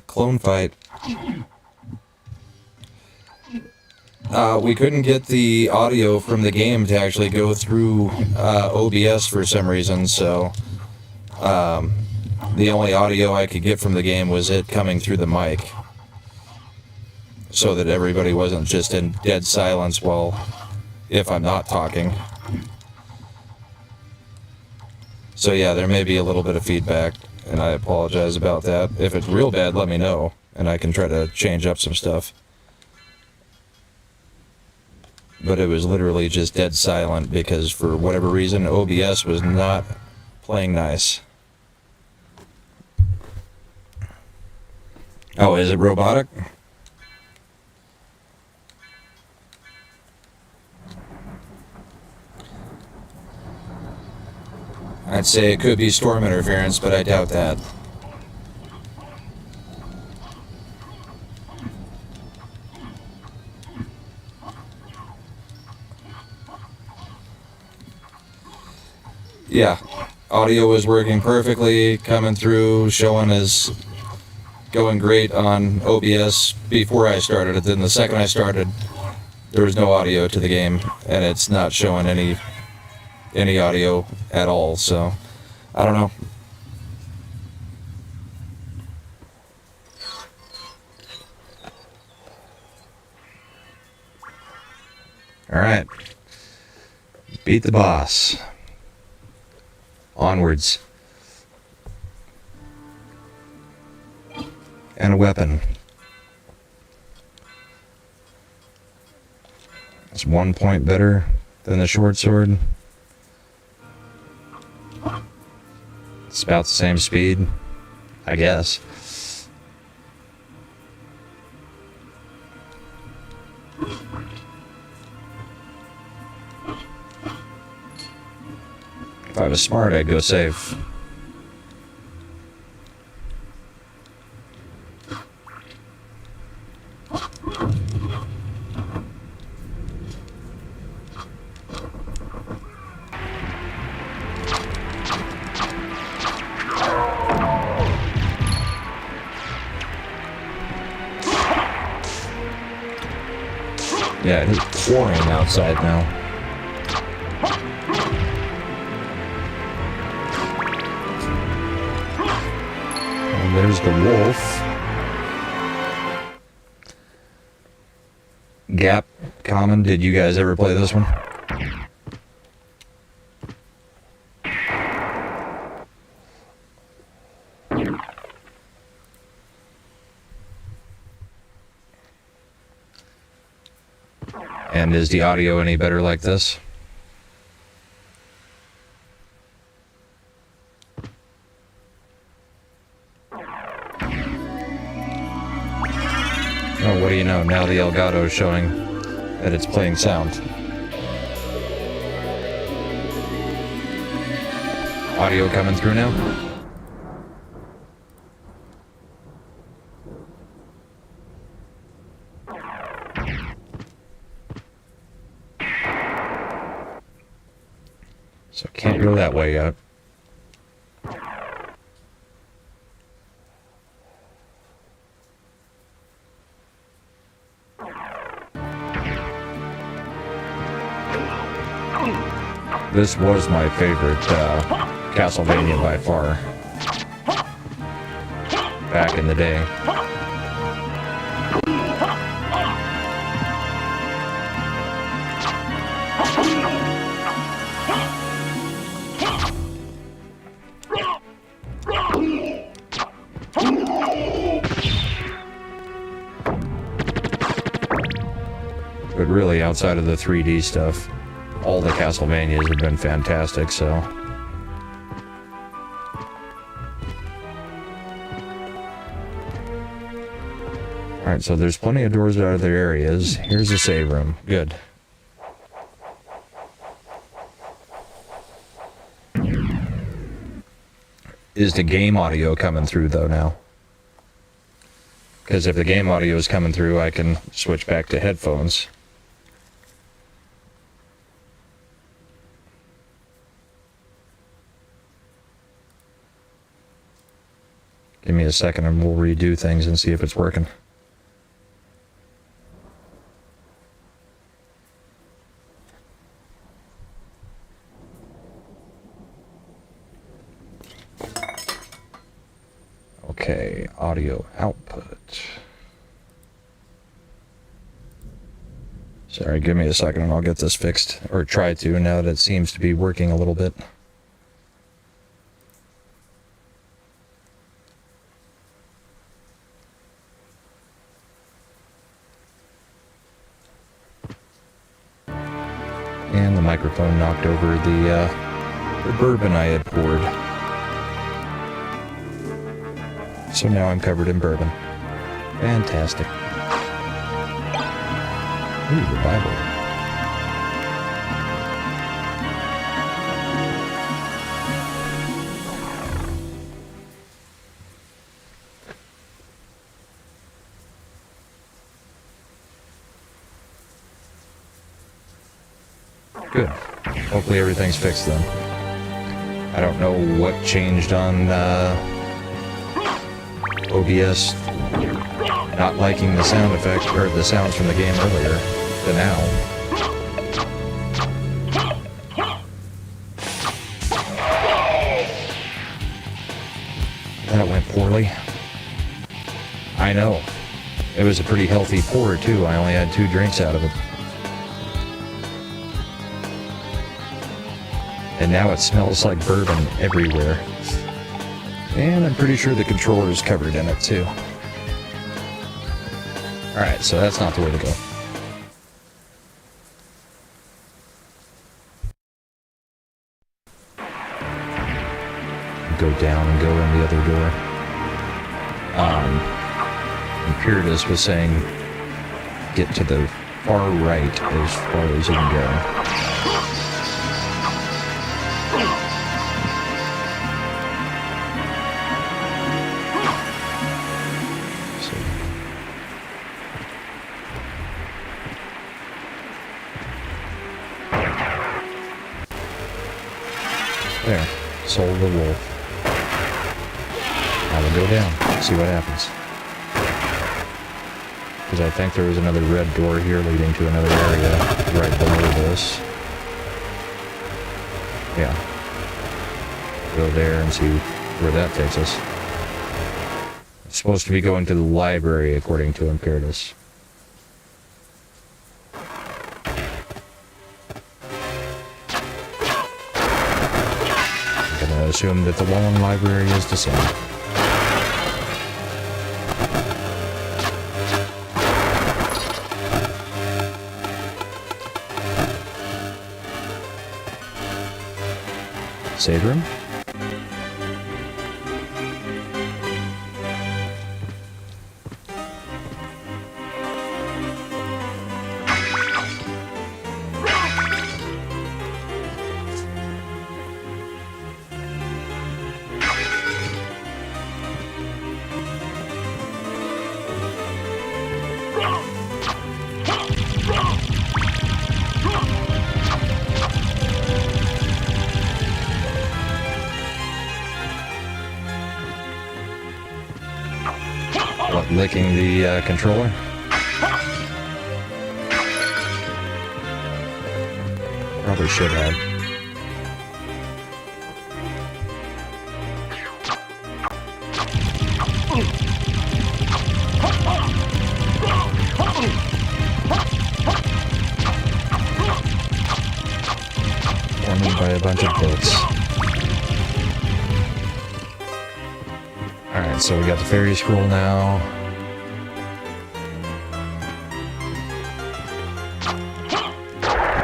Clone fight. We couldn't get the audio from the game to actually go through OBS for some reason, so the only audio I could get from the game was it coming through the mic, so that everybody wasn't just in dead silence if I'm not talking. So yeah, there may be a little bit of feedback, and I apologize about that. If it's real bad, let me know, and I can try to change up some stuff. But it was literally just dead silent because for whatever reason OBS was not playing nice. Oh, is it robotic? I'd say it could be storm interference, but I doubt that. Yeah, audio was working perfectly, coming through, showing as going great on OBS before I started it. Then the second I started, there was no audio to the game, and it's not showing any audio at all, so I don't know. Alright. Beat the boss. Onwards. And a weapon. It's 1 point better than the short sword. It's about the same speed, I guess. If I was smart, I'd go safe. Yeah, it is pouring outside now. And there's the wolf. Gap Common, did you guys ever play this one? And is the audio any better like this? Oh, what do you know? Now the Elgato is showing that it's playing sound. Audio coming through now? So can't go that way yet. This was my favorite Castlevania by far. Back in the day. But really, outside of the 3D stuff, all the Castlevanias have been fantastic, so... Alright, so there's plenty of doors to other areas. Here's the save room. Good. Is the game audio coming through, though, now? Because if the game audio is coming through, I can switch back to headphones. Give me a second and we'll redo things and see if it's working. Okay, audio output. Sorry, give me a second and I'll get this fixed, or try to, now that it seems to be working a little bit. And the microphone knocked over the bourbon I had poured. So now I'm covered in bourbon. Fantastic. Ooh, the Bible. Good. Hopefully everything's fixed then. I don't know what changed on OBS not liking the sound effect or the sounds from the game earlier to now. That went poorly. I know. It was a pretty healthy pour too. I only had 2 drinks out of it. And now it smells like bourbon everywhere. And I'm pretty sure the controller is covered in it too. Alright, so that's not the way to go. Go down and go in the other door. Imperitus was saying get to the far right as far as you can go. There, Soul of the Wolf. I will go down, see what happens. Because I think there was another red door here leading to another area right below this. Yeah. Go there and see where that takes us. It's supposed to be going to the library according to Imperatus. I assume that the long library is the same. Save room? Licking the controller. Probably should have. Warmed by a bunch of boats. Alright, so we got the fairy scroll now.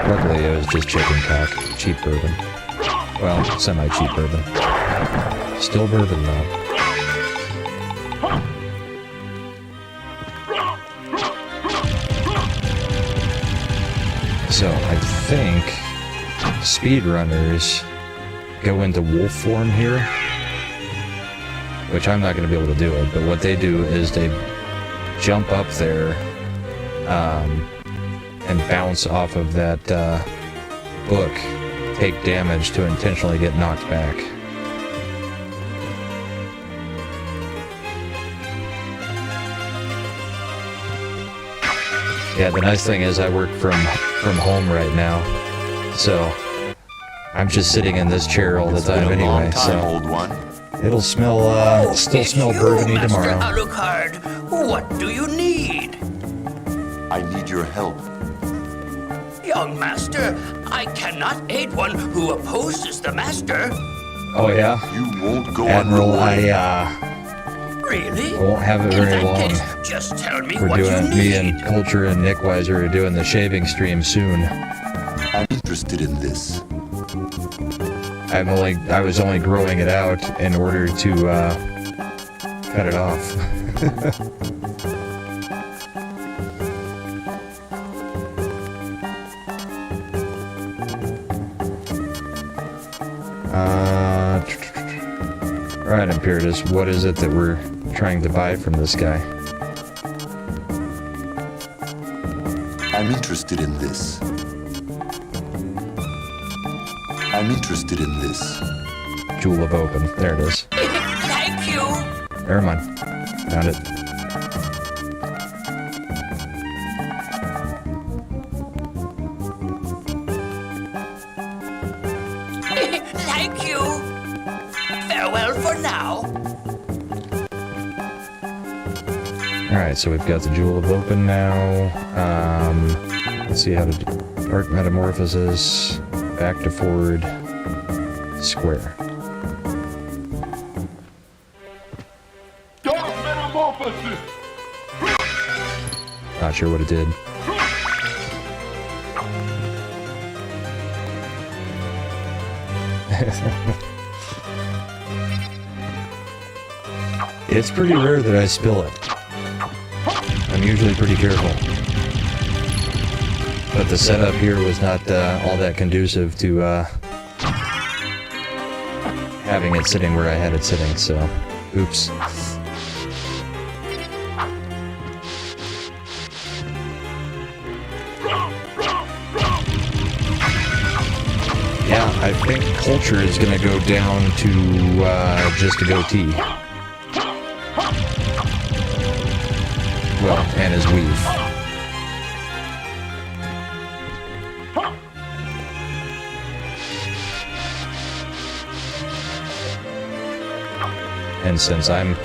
Luckily, it was just chicken cock. Cheap bourbon. Well, semi-cheap bourbon. Still bourbon, though. So, I think speedrunners go into wolf form here. Which I'm not going to be able to do it, but what they do is they jump up there, and bounce off of that book, take damage to intentionally get knocked back. Yeah, the nice thing is I work from home right now, so I'm just sitting in this chair all the time anyway. Long time, So old one. It'll smell, still smell burgundy Master tomorrow. Alucard, what do you need? I need your help. Young master, I cannot aid one who opposes the master. Oh yeah? You won't go Admiral, unrewarded. Really? I won't have it In very that long. case, just tell me We're what you doing, need. me and Culture and Nick Weiser are doing the shaving stream soon. I'm interested in this. I was only growing it out in order to, cut it off. Right, Imperatus, what is it that we're trying to buy from this guy? I'm interested in this. I'm interested in this. Jewel of Open. There it is. Thank you. Never mind. Found it. Thank you. Farewell for now. Alright, so we've got the Jewel of Open now. Let's see how to do Dark Metamorphosis. Back to forward. Square. Dark Metamorphosis! Not sure what it did. It's pretty rare that I spill it. I'm usually pretty careful. But the setup here was not all that conducive to having it sitting where I had it sitting, so oops. Yeah, I think Culture is gonna go down to just a goatee. Well, and his weave. And since I'm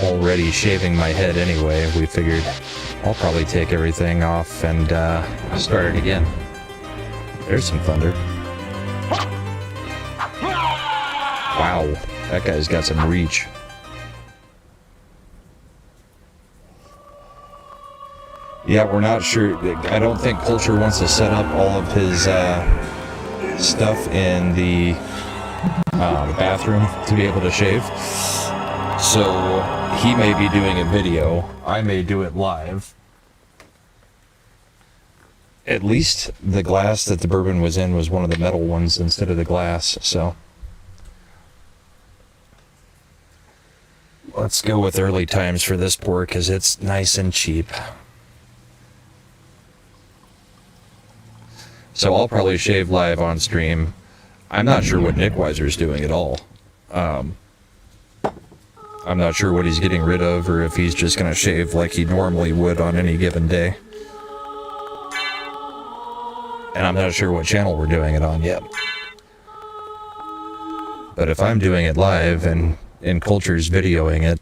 already shaving my head anyway, we figured I'll probably take everything off and start it again. There's some thunder. Wow, that guy's got some reach. Yeah, we're not sure. I don't think Culture wants to set up all of his stuff in the bathroom to be able to shave. So he may be doing a video. I may do it live. At least the glass that the bourbon was in was one of the metal ones instead of the glass, so. Let's go with early times for this pour because it's nice and cheap. So I'll probably shave live on stream. I'm not sure what Nick Weiser's doing at all. I'm not sure what he's getting rid of or if he's just going to shave like he normally would on any given day. And I'm not sure what channel we're doing it on yet. But if I'm doing it live and Culture's videoing it,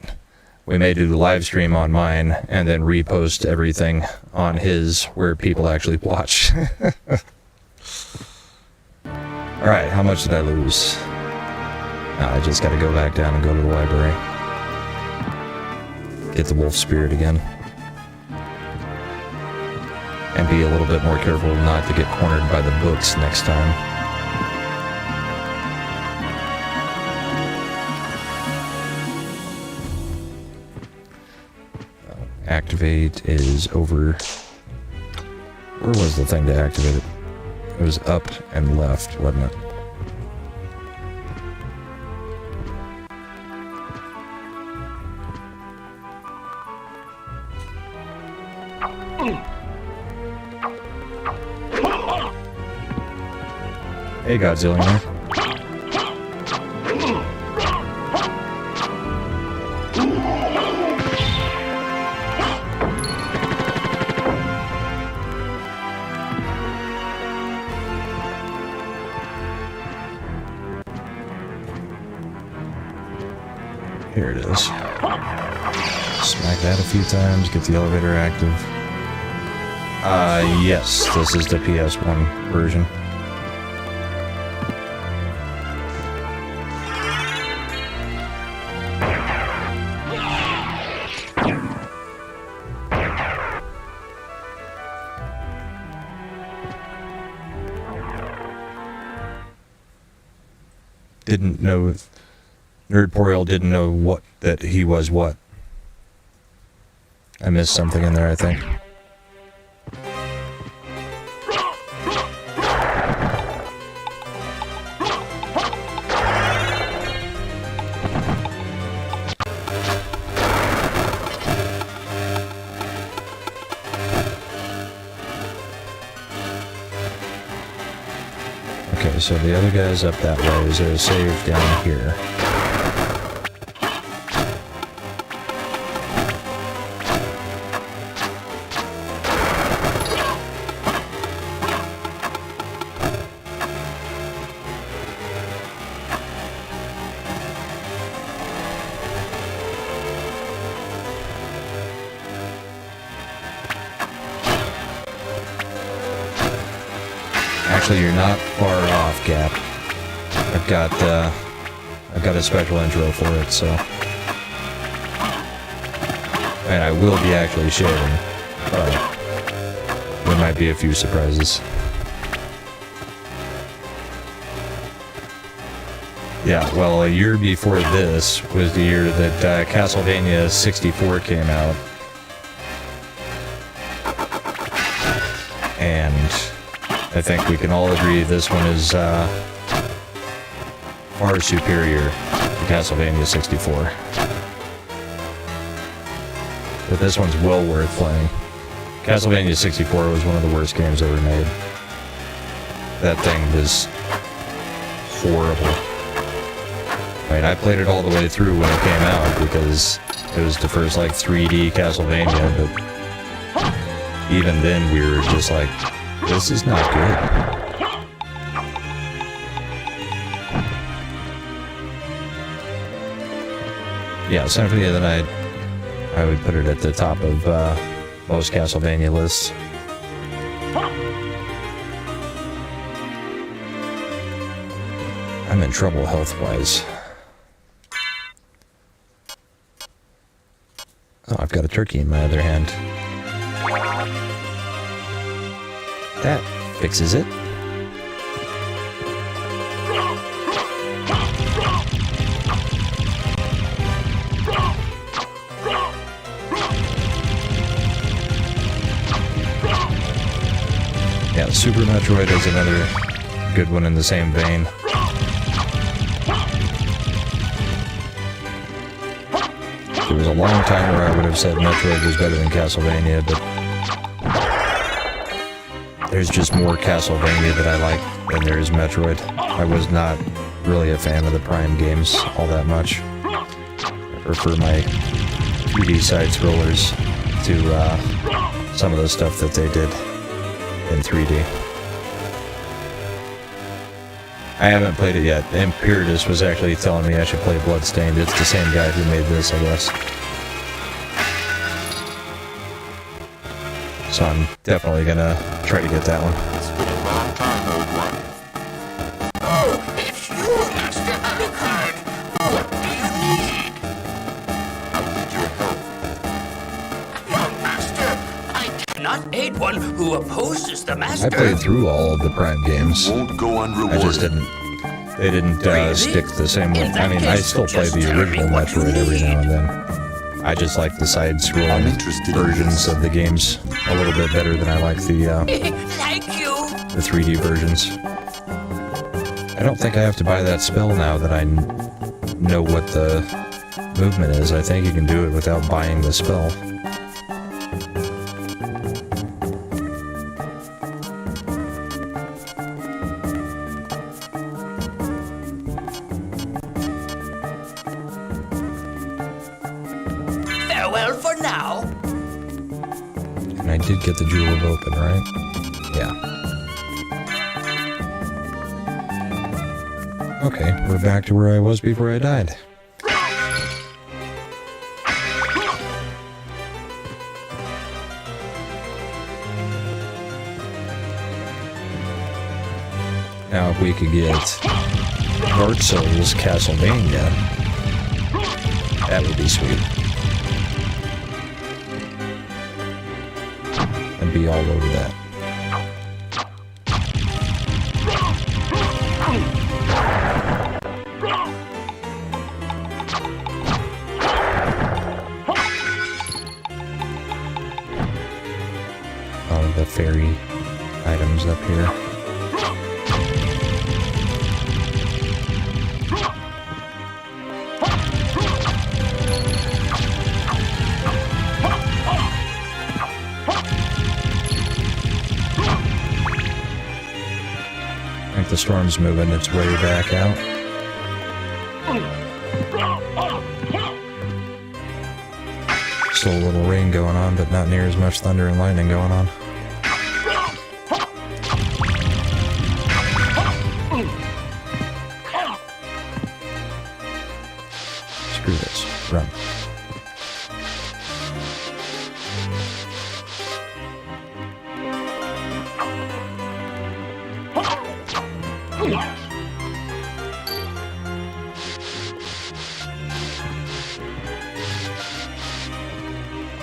we may do the live stream on mine and then repost everything on his where people actually watch. Alright, how much did I lose? No, I just gotta go back down and go to the library. Get the wolf spirit again. And be a little bit more careful not to get cornered by the books next time. Activate is over. Where was the thing to activate it? It was up and left, wasn't it? Hey, Godzilla. Here it is. Smack that a few times, get the elevator active. Yes, this is the PS1 version. Didn't know, Nerdporial didn't know that he was what. I missed something in there, I think. Okay, so the other guy's up that way. Is there a save down here? Actually, you're not far off, Gap. I've got a special intro for it, so. And I will be actually sharing, but there might be a few surprises. Yeah, well, a year before this was the year that Castlevania 64 came out. And I think we can all agree this one is far superior to Castlevania 64. But this one's well worth playing. Castlevania 64 was one of the worst games ever made. That thing was horrible. I mean, I played it all the way through when it came out because it was the first, like, 3D Castlevania, but even then we were just like, this is not good. Yeah, Symphony of the Night, I would put it at the top of most Castlevania lists. I'm in trouble health-wise. Oh, I've got a turkey in my other hand. That fixes it. Yeah, Super Metroid is another good one in the same vein. There was a long time where I would have said Metroid was better than Castlevania, but there's just more Castlevania that I like than there is Metroid. I was not really a fan of the Prime games all that much. I prefer my 3D side-scrollers to some of the stuff that they did in 3D. I haven't played it yet. Imperitus was actually telling me I should play Bloodstained. It's the same guy who made this, I guess. So I'm definitely gonna try to get that one. It's been a long time, old one. Oh, it's you, Master Alucard. What do you need? I need your help. Young Master, I cannot aid one who opposes the Master. I played through all of the Prime games. Won't go unrewarded. I just didn't. They didn't stick the same way. I mean, I still play the original Metroid every now and then. I just like the side-scrolling versions of the games a little bit better than I like the Thank you. 3D versions. I don't think I have to buy that spell now that I know what the movement is. I think you can do it without buying the spell. Farewell for now. And I did get the Jewel open, right? Yeah. Okay, we're back to where I was before I died. Now, if we could get Dark Souls Castlevania, that would be sweet. I'd be all over that. Oh, the fairy items up here. I think the storm's moving its way back out. Still a little rain going on, but not near as much thunder and lightning going on. Screw this. Run.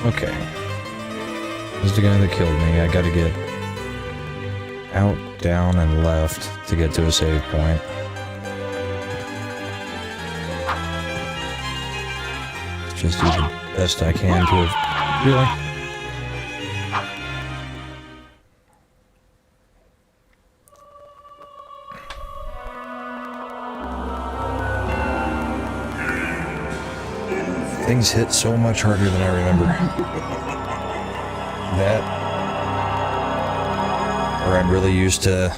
Okay. This is the guy that killed me. I gotta get out, down, and left to get to a save point. Just do the best I can to have... Really? Things hit so much harder than I remember. That, or I'm really used to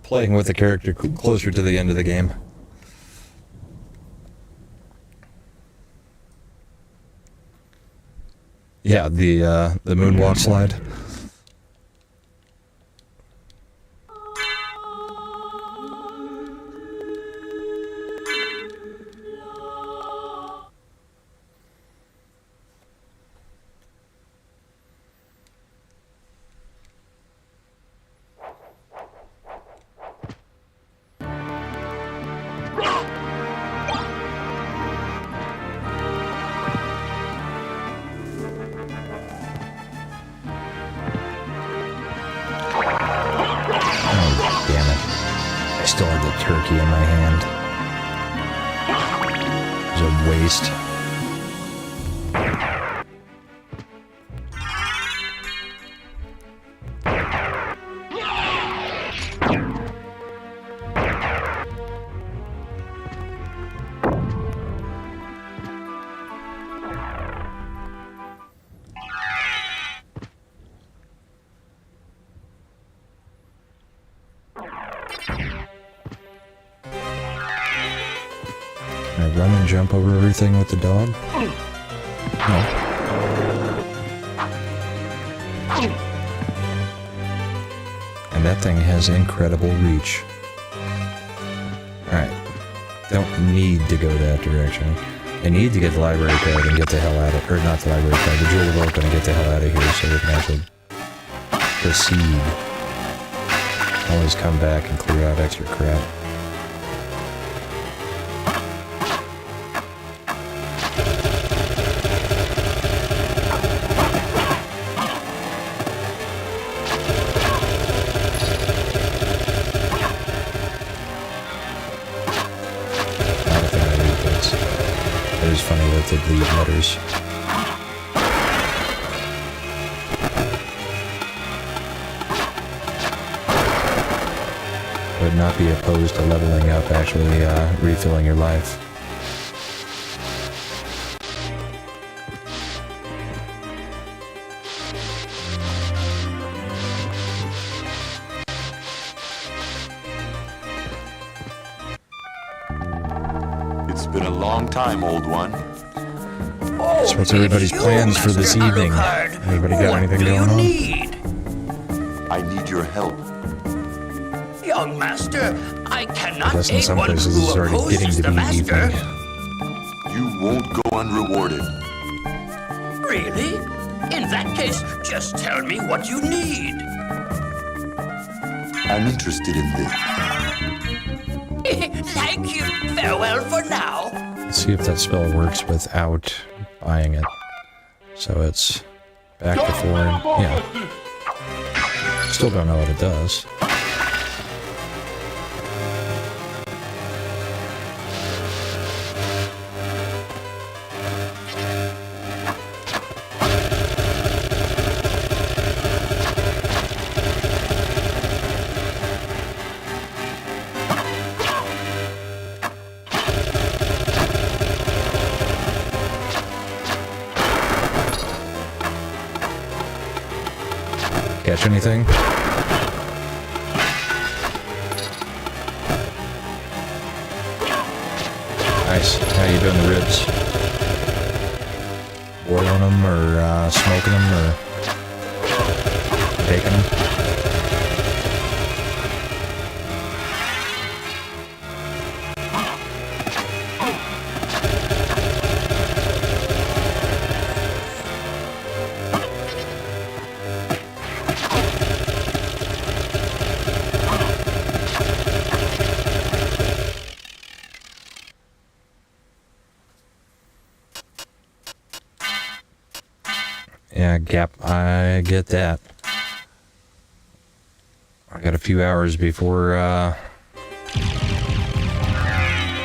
playing with the character closer to the end of the game. Yeah, the moonwalk slide. Still had the turkey in my hand. It was a waste. Run and jump over everything with the dog? No. And that thing has incredible reach. Alright. Don't need to go that direction. I need to get the library card and get the hell out of... Or not the library card, the jewel of open and get the hell out of here so we can actually proceed. Always come back and clear out extra crap. It is funny that they leave letters. Would not be opposed to leveling up, actually refilling your life. It's been a long time, old one. So what's everybody's plans for this evening? Anybody got anything going on? I need your help. Young master, I I cannot guess in aid some one places who it's already getting opposes to the be master. evening. You won't go unrewarded. Really? In that case, just tell me what you need. I'm interested in this. Thank you. Farewell for now. Let's see if that spell works without buying it. So it's back to forward. Yeah. Still don't know what it does. Catch anything? Nice. How you doing the ribs? Boiling them or smoking them or baking them? Yeah, Gap, I get that. I got a few hours before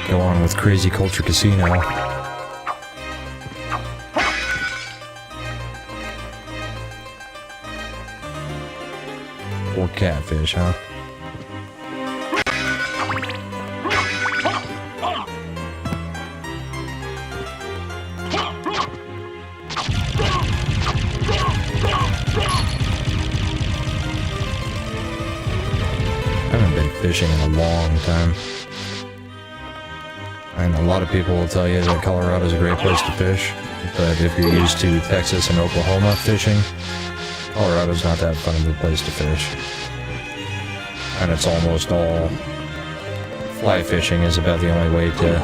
go on with Crazy Culture Casino. Or catfish, huh? Fishing in a long time. And a lot of people will tell you that Colorado is a great place to fish, but if you're used to Texas and Oklahoma fishing, Colorado's not that fun of a place to fish. And it's almost all fly fishing is about the only way to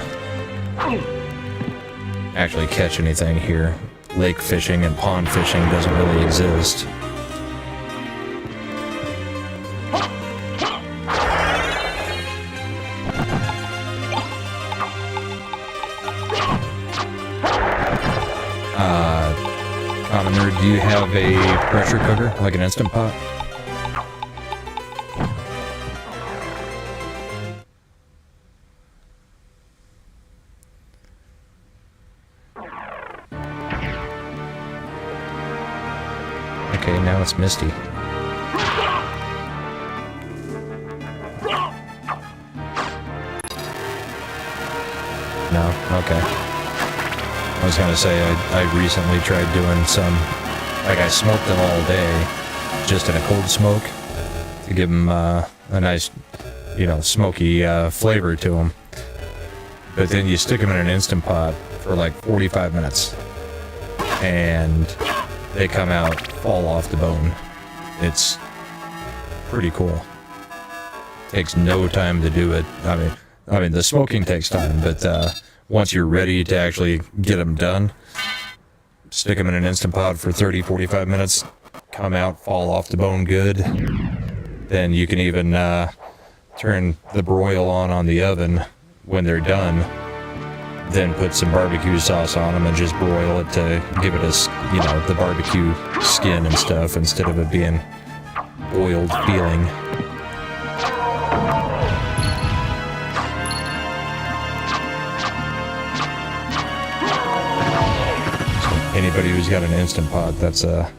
actually catch anything here. Lake fishing and pond fishing doesn't really exist. Do you have a pressure cooker, like an Instant Pot? Okay, now it's misty. No? Okay. I was gonna say, I recently tried doing some... Like, I smoked them all day, just in a cold smoke, to give them a nice, you know, smoky flavor to them. But then you stick them in an Instant Pot for like 45 minutes, and they come out, fall off the bone. It's pretty cool. Takes no time to do it. I mean, the smoking takes time, but once you're ready to actually get them done, stick them in an Instant Pot for 30-45 minutes, come out, fall off the bone good. Then you can even turn the broil on the oven when they're done. Then put some barbecue sauce on them and just broil it to give it a, you know, the barbecue skin and stuff instead of it being boiled feeling. Anybody who's got an Instant Pot, that's a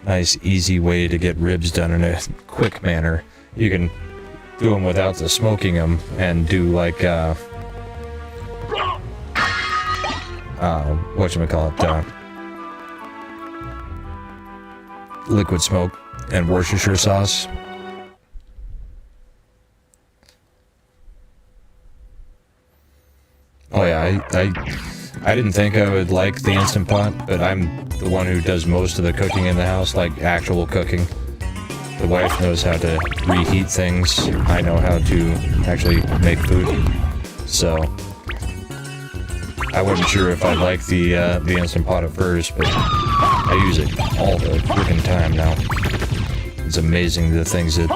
nice, easy way to get ribs done in a quick manner. You can do them without the smoking them and do like, whatchamacallit, liquid smoke and Worcestershire sauce. Oh yeah, I didn't think I would like the Instant Pot, but I'm the one who does most of the cooking in the house, like actual cooking. The wife knows how to reheat things. I know how to actually make food. So I wasn't sure if I'd like the Instant Pot at first, but I use it all the freaking time now. It's amazing the things that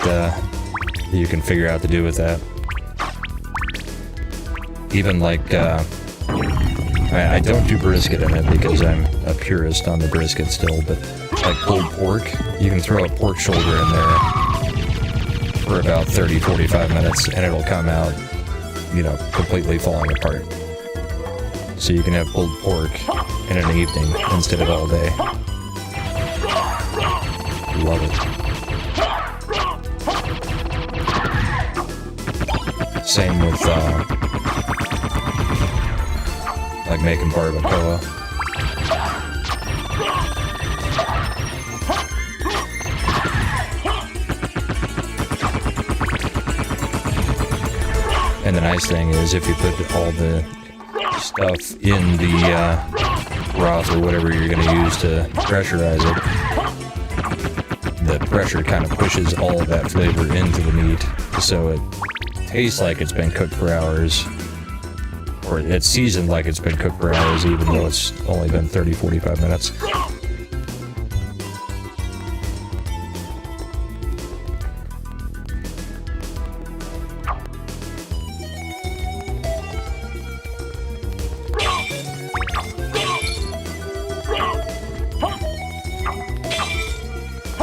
you can figure out to do with that. Even like, I don't do brisket in it because I'm a purist on the brisket still, but like pulled pork, you can throw a pork shoulder in there for about 30-45 minutes and it'll come out, you know, completely falling apart. So you can have pulled pork in an evening instead of all day. Love it. Same with, like making barbacoa. And the nice thing is if you put all the stuff in the broth or whatever you're going to use to pressurize it, the pressure kind of pushes all of that flavor into the meat, so it tastes like it's been cooked for hours, or it's seasoned like it's been cooked for hours even though it's only been 30-45 minutes.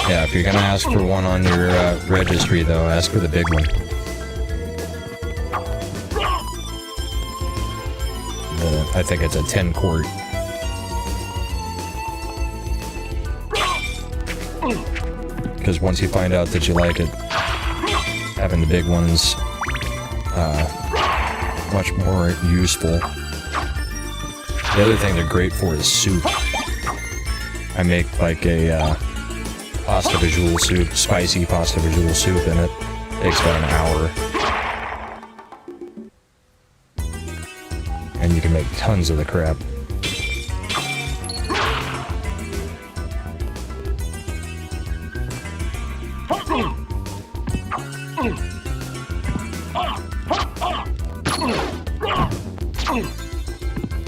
Yeah, if you're gonna ask for one on your registry though, ask for the big one. I think it's a 10 quart. Because once you find out that you like it, having the big ones much more useful. The other thing they're great for is soup. I make like a pasta visual soup, spicy pasta visual soup, and it takes about an hour. And you can make tons of the crap.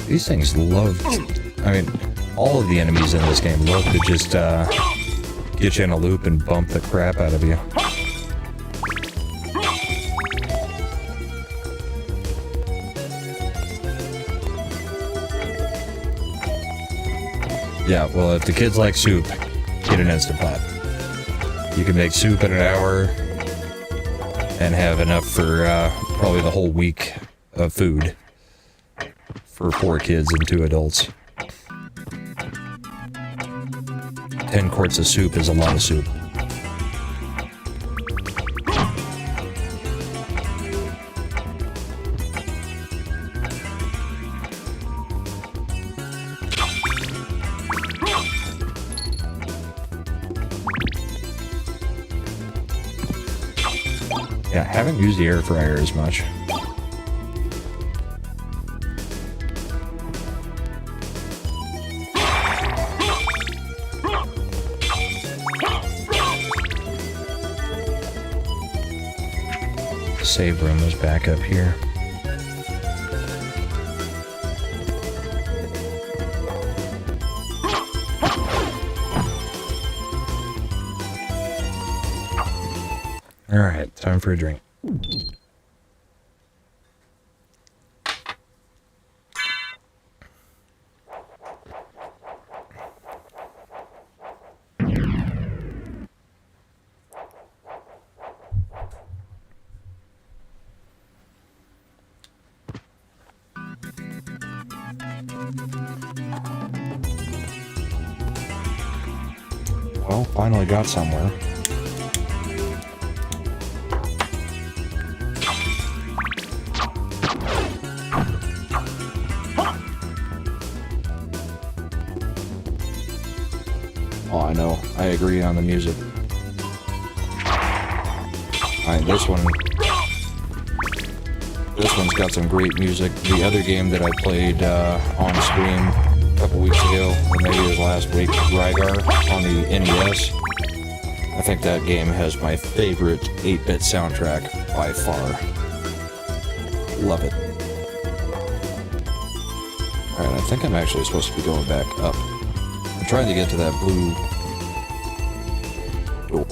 These things love, I mean, all of the enemies in this game love to just get you in a loop and bump the crap out of you. Yeah, well, if the kids like soup, get an Instant Pot. You can make soup in an hour and have enough for probably the whole week of food for 4 kids and 2 adults. 10 quarts of soup is a lot of soup. Yeah, I haven't used the air fryer as much. Save room is back up here. Alright, time for a drink. Well, finally got somewhere. Oh, I know. I agree on the music. Alright, this one's got some great music. The other game that I played on stream a couple weeks ago, or maybe it was last week, Rygar on the NES. I think that game has my favorite 8-bit soundtrack by far. Love it. Alright, I think I'm actually supposed to be going back up. I'm trying to get to that blue door.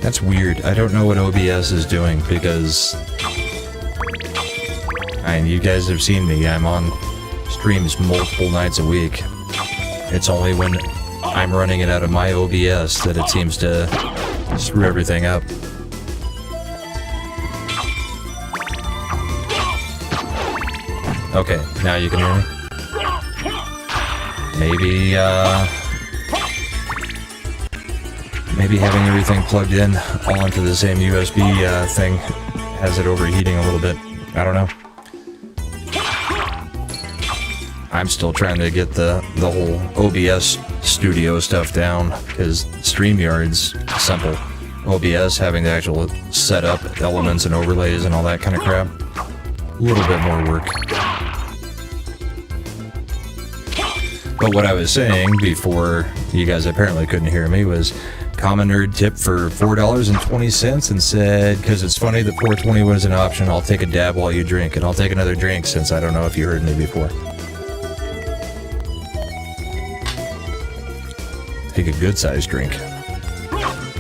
That's weird. I don't know what OBS is doing because... you guys have seen me. I'm on streams multiple nights a week. It's only when I'm running it out of my OBS that it seems to screw everything up. Okay, now you can hear me? Maybe having everything plugged in all into the same USB thing has it overheating a little bit. I don't know. I'm still trying to get the whole OBS studio stuff down, because StreamYard's simple. OBS, having the actual setup, elements and overlays and all that kind of crap, a little bit more work. But what I was saying before you guys apparently couldn't hear me was Common Nerd tip for $4.20 and said, because it's funny that 420 was an option, I'll take a dab while you drink, and I'll take another drink since I don't know if you heard me before. Take a good sized drink.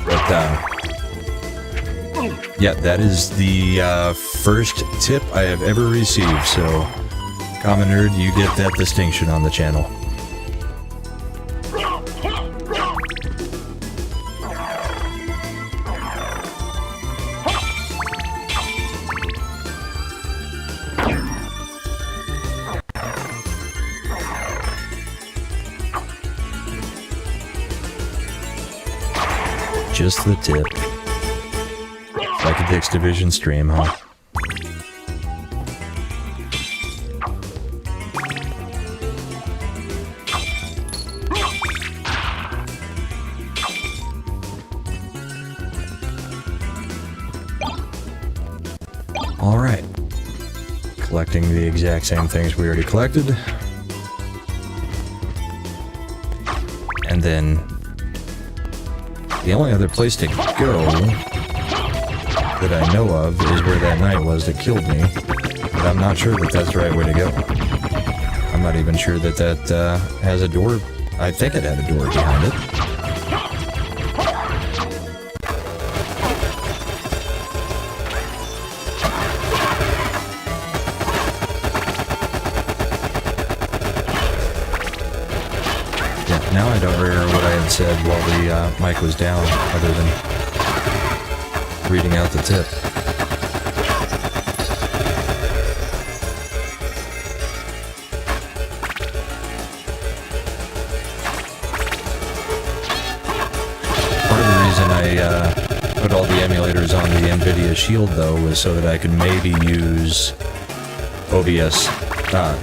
But yeah, that is the first tip I have ever received, so Common Nerd, you get that distinction on the channel. Just the tip. Like a Dix Division stream, huh? Alright. Collecting the exact same things we already collected. And then the only other place to go that I know of is where that knight was that killed me, but I'm not sure that that's the right way to go. I'm not even sure that that has a door. I think it had a door behind it. Now I don't remember what I had said while the mic was down, other than reading out the tip. Part of the reason I put all the emulators on the NVIDIA Shield, though, was so that I could maybe use OBS,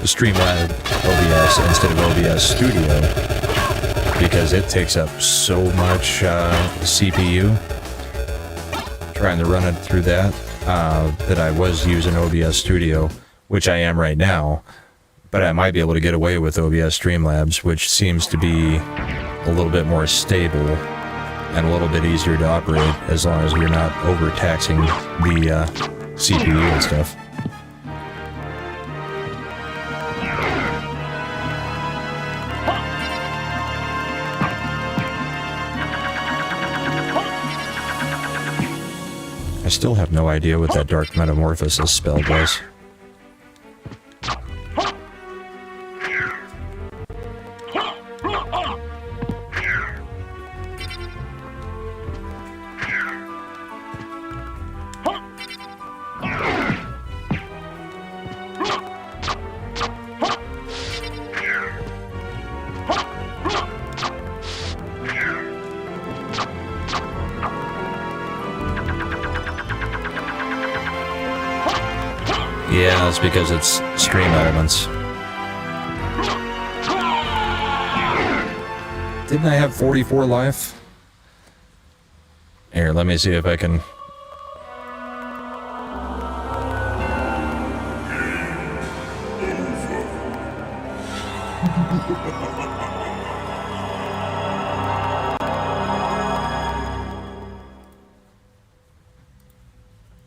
Streamlab OBS instead of OBS Studio, because it takes up so much CPU trying to run it through that, that I was using OBS Studio, which I am right now, but I might be able to get away with OBS Streamlabs, which seems to be a little bit more stable and a little bit easier to operate, as long as you're not overtaxing the CPU and stuff. I still have no idea what that Dark Metamorphosis spell does. Yeah, it's because it's stream elements. Didn't I have 44 life? Here, let me see if I can...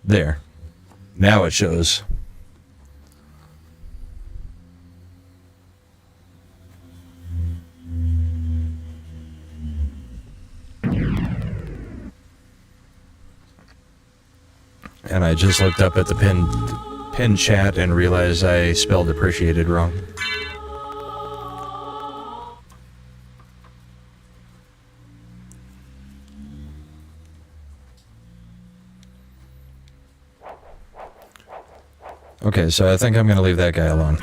There. Now it shows. And I just looked up at the pin chat and realized I spelled appreciated wrong. Okay, so I think I'm gonna leave that guy alone.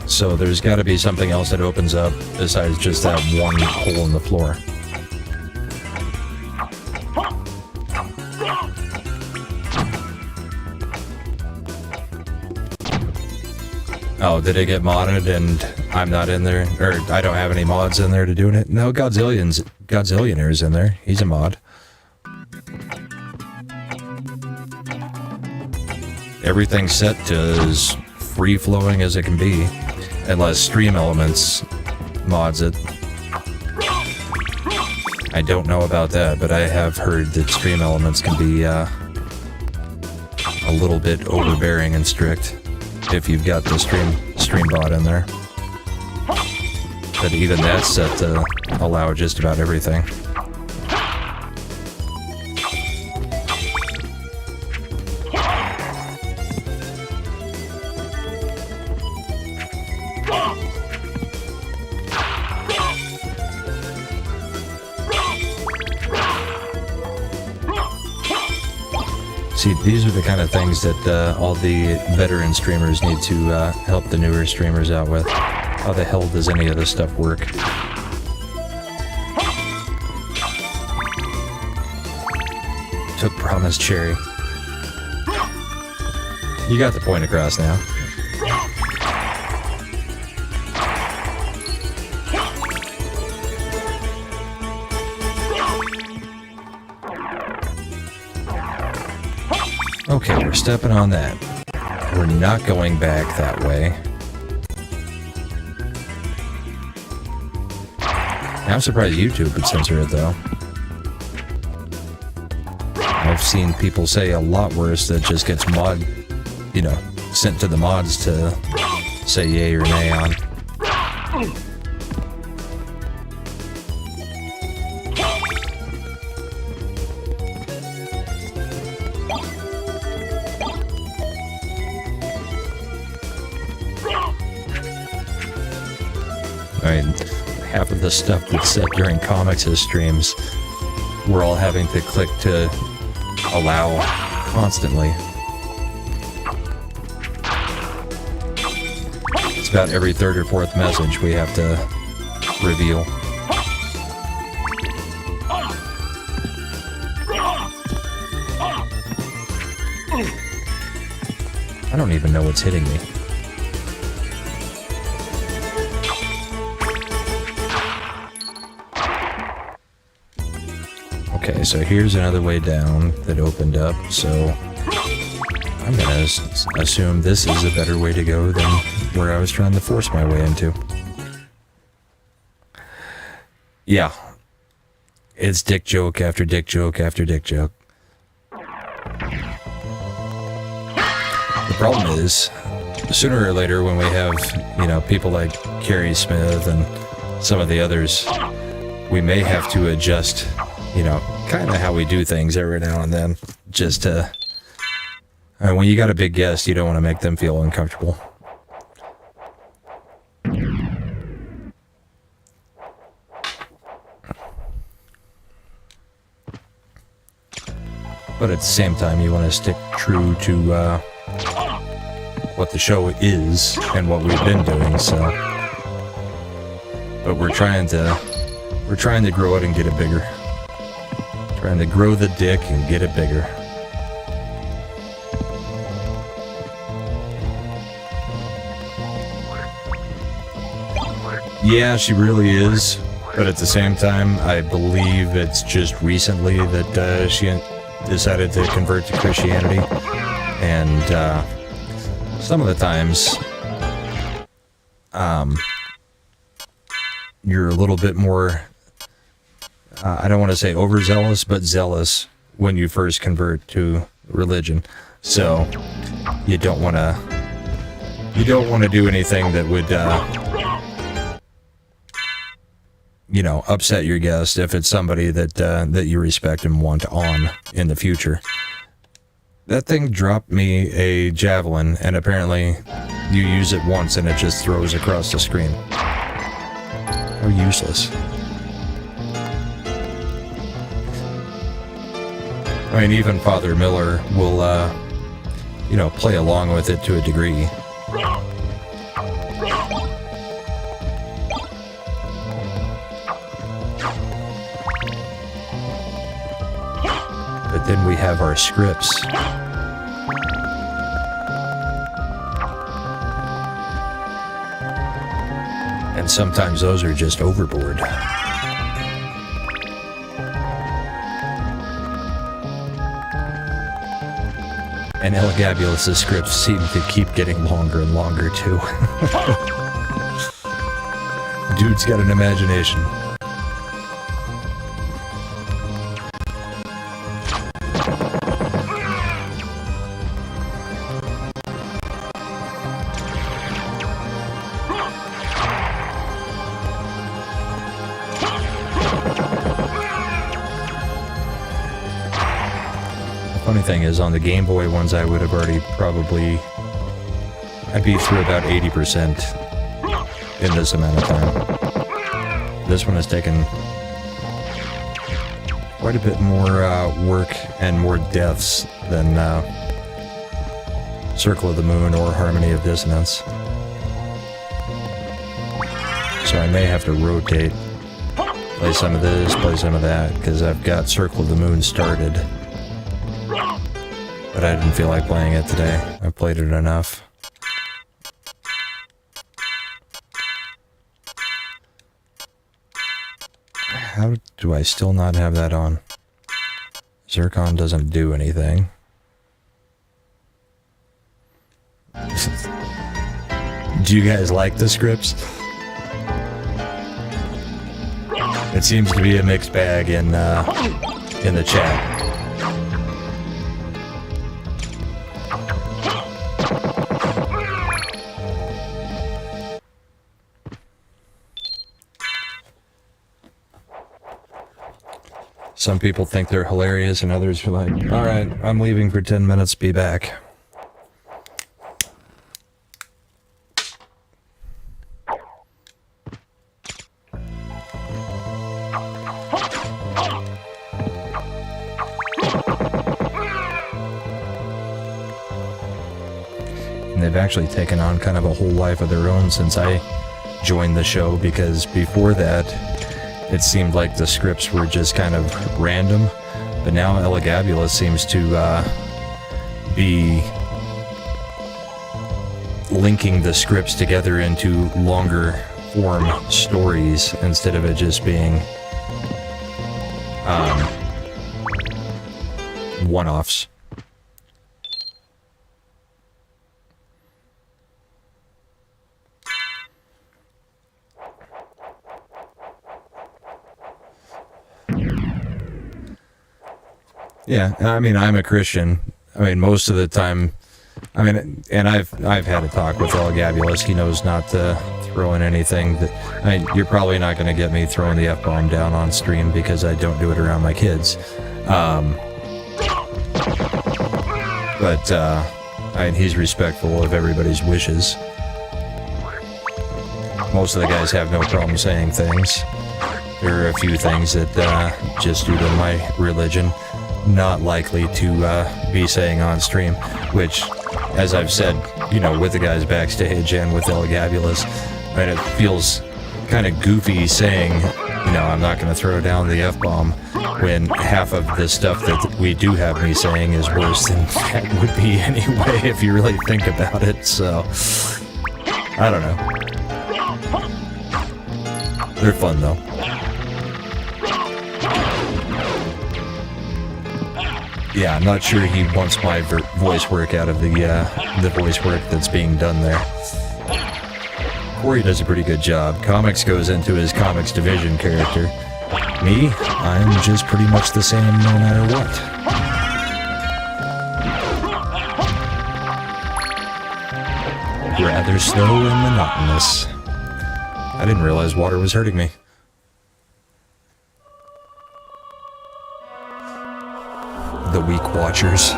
So there's gotta be something else that opens up besides just that one hole in the floor. Oh, did it get modded and I'm not in there? Or I don't have any mods in there to do it? No, Godzillionaire's in there. He's a mod. Everything's set to as free-flowing as it can be, unless Stream Elements mods it. I don't know about that, but I have heard that Stream Elements can be a little bit overbearing and strict if you've got the stream bot in there. But even that's set to allow just about everything. See, these are the kind of things that all the veteran streamers need to help the newer streamers out with. How the hell does any of this stuff work? Took Brahma's cherry. You got the point across now. Okay, we're stepping on that. We're not going back that way. I'm surprised YouTube would censor it, though. I've seen people say a lot worse that just gets sent to the mods to say yay or nay on. I mean, half of the stuff that's said during comics' streams, we're all having to click to allow constantly. It's about every third or fourth message we have to reveal. I don't even know what's hitting me. Okay, so here's another way down that opened up, so I'm gonna assume this is a better way to go than where I was trying to force my way into. Yeah. It's dick joke after dick joke after dick joke. The problem is, sooner or later when we have, you know, people like Carrie Smith and some of the others, we may have to adjust, you know, kind of how we do things every now and then, just to... when you got a big guest, you don't want to make them feel uncomfortable. But at the same time, you want to stick true to what the show is and what we've been doing, so... But we're trying to grow it and get it bigger. Trying to grow the dick and get it bigger. Yeah, she really is. But at the same time, I believe it's just recently that she decided to convert to Christianity. And some of the times, you're a little bit more, I don't want to say overzealous, but zealous when you first convert to religion. So you don't want to do anything that would, you know, upset your guest if it's somebody that you respect and want on in the future. That thing dropped me a javelin, and apparently you use it once and it just throws across the screen. How useless. I mean, even Father Miller will, you know, play along with it to a degree. But then we have our scripts. And sometimes those are just overboard. And Elagabalus' scripts seem to keep getting longer and longer, too. Dude's got an imagination. Thing is, on the Game Boy ones, I would have already probably... I'd be through about 80% in this amount of time. This one has taken quite a bit more work and more deaths than Circle of the Moon or Harmony of Dissonance. So I may have to rotate. Play some of this, play some of that, because I've got Circle of the Moon started. But I didn't feel like playing it today. I've played it enough. How do I still not have that on? Zircon doesn't do anything. Do you guys like the scripts? It seems to be a mixed bag in the chat. Some people think they're hilarious, and others are like, alright, I'm leaving for 10 minutes, be back. And they've actually taken on kind of a whole life of their own since I joined the show, because before that, it seemed like the scripts were just kind of random. But now Elagabula seems to be linking the scripts together into longer form stories instead of it just being one-offs. Yeah, I mean, I'm a Christian. I mean, most of the time, I mean, and I've had a talk with Elagabulus. He knows not to throw in anything that, I mean, you're probably not going to get me throwing the F-bomb down on stream because I don't do it around my kids. But I mean, he's respectful of everybody's wishes. Most of the guys have no problem saying things. There are a few things that, just due to my religion, not likely to be saying on stream, which, as I've said, you know, with the guys backstage and with Elagabulus, right, it feels kind of goofy saying, you know, I'm not going to throw down the F-bomb when half of the stuff that we do have me saying is worse than that would be anyway, if you really think about it. So, I don't know. They're fun, though. Yeah, I'm not sure he wants my voice work out of the voice work that's being done there. Corey does a pretty good job. Comics goes into his comics division character. Me, I'm just pretty much the same no matter what. Rather slow and monotonous. I didn't realize water was hurting me. The weak watchers.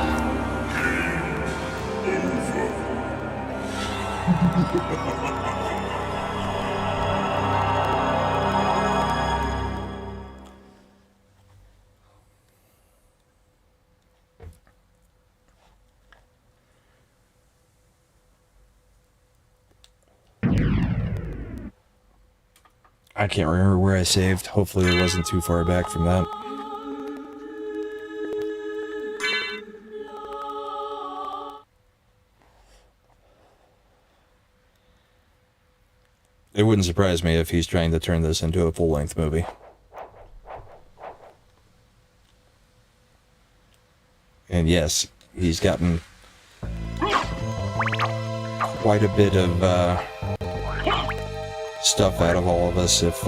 I can't remember where I saved. Hopefully it wasn't too far back from that. It wouldn't surprise me if he's trying to turn this into a full-length movie. And yes, he's gotten quite a bit of stuff out of all of us if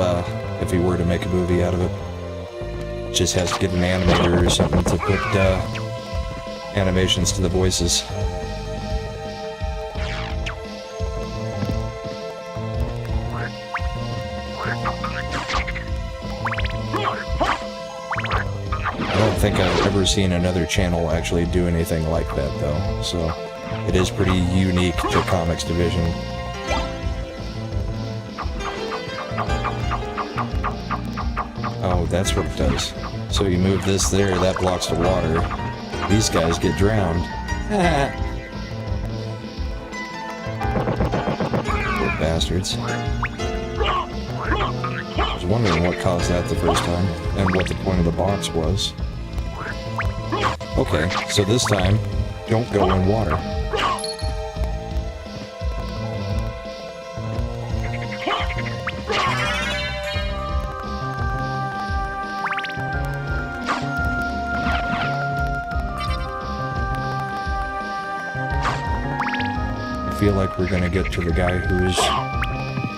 he were to make a movie out of it. Just has to get an animator or something to put animations to the voices. I don't think I've ever seen another channel actually do anything like that, though, so it is pretty unique to Comics Division. Oh, that's what it does. So you move this there, that blocks the water. These guys get drowned. Poor bastards. I was wondering what caused that the first time, and what the point of the box was. Okay, so this time, don't go in water. I feel like we're gonna get to the guy who's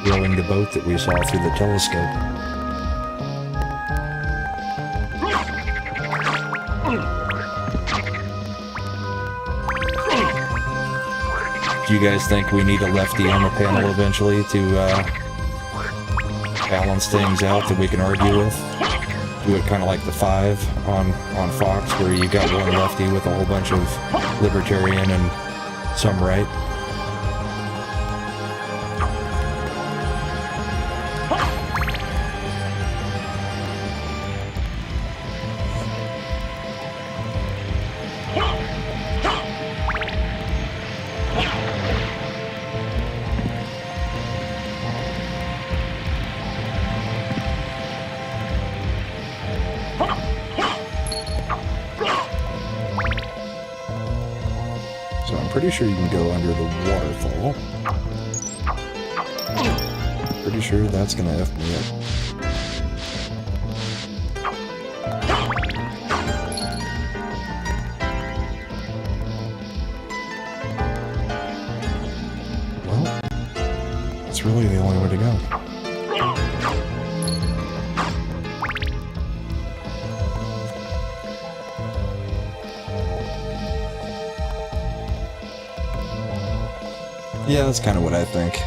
rowing the boat that we saw through the telescope. Do you guys think we need a lefty on the panel eventually to balance things out that we can argue with? Do it kind of like the 5 on Fox, where you got one lefty with a whole bunch of libertarian and some right? So I'm pretty sure you can go under the waterfall. Pretty sure that's gonna F me up. Well, that's really the only way to go. Yeah, that's kind of what I think.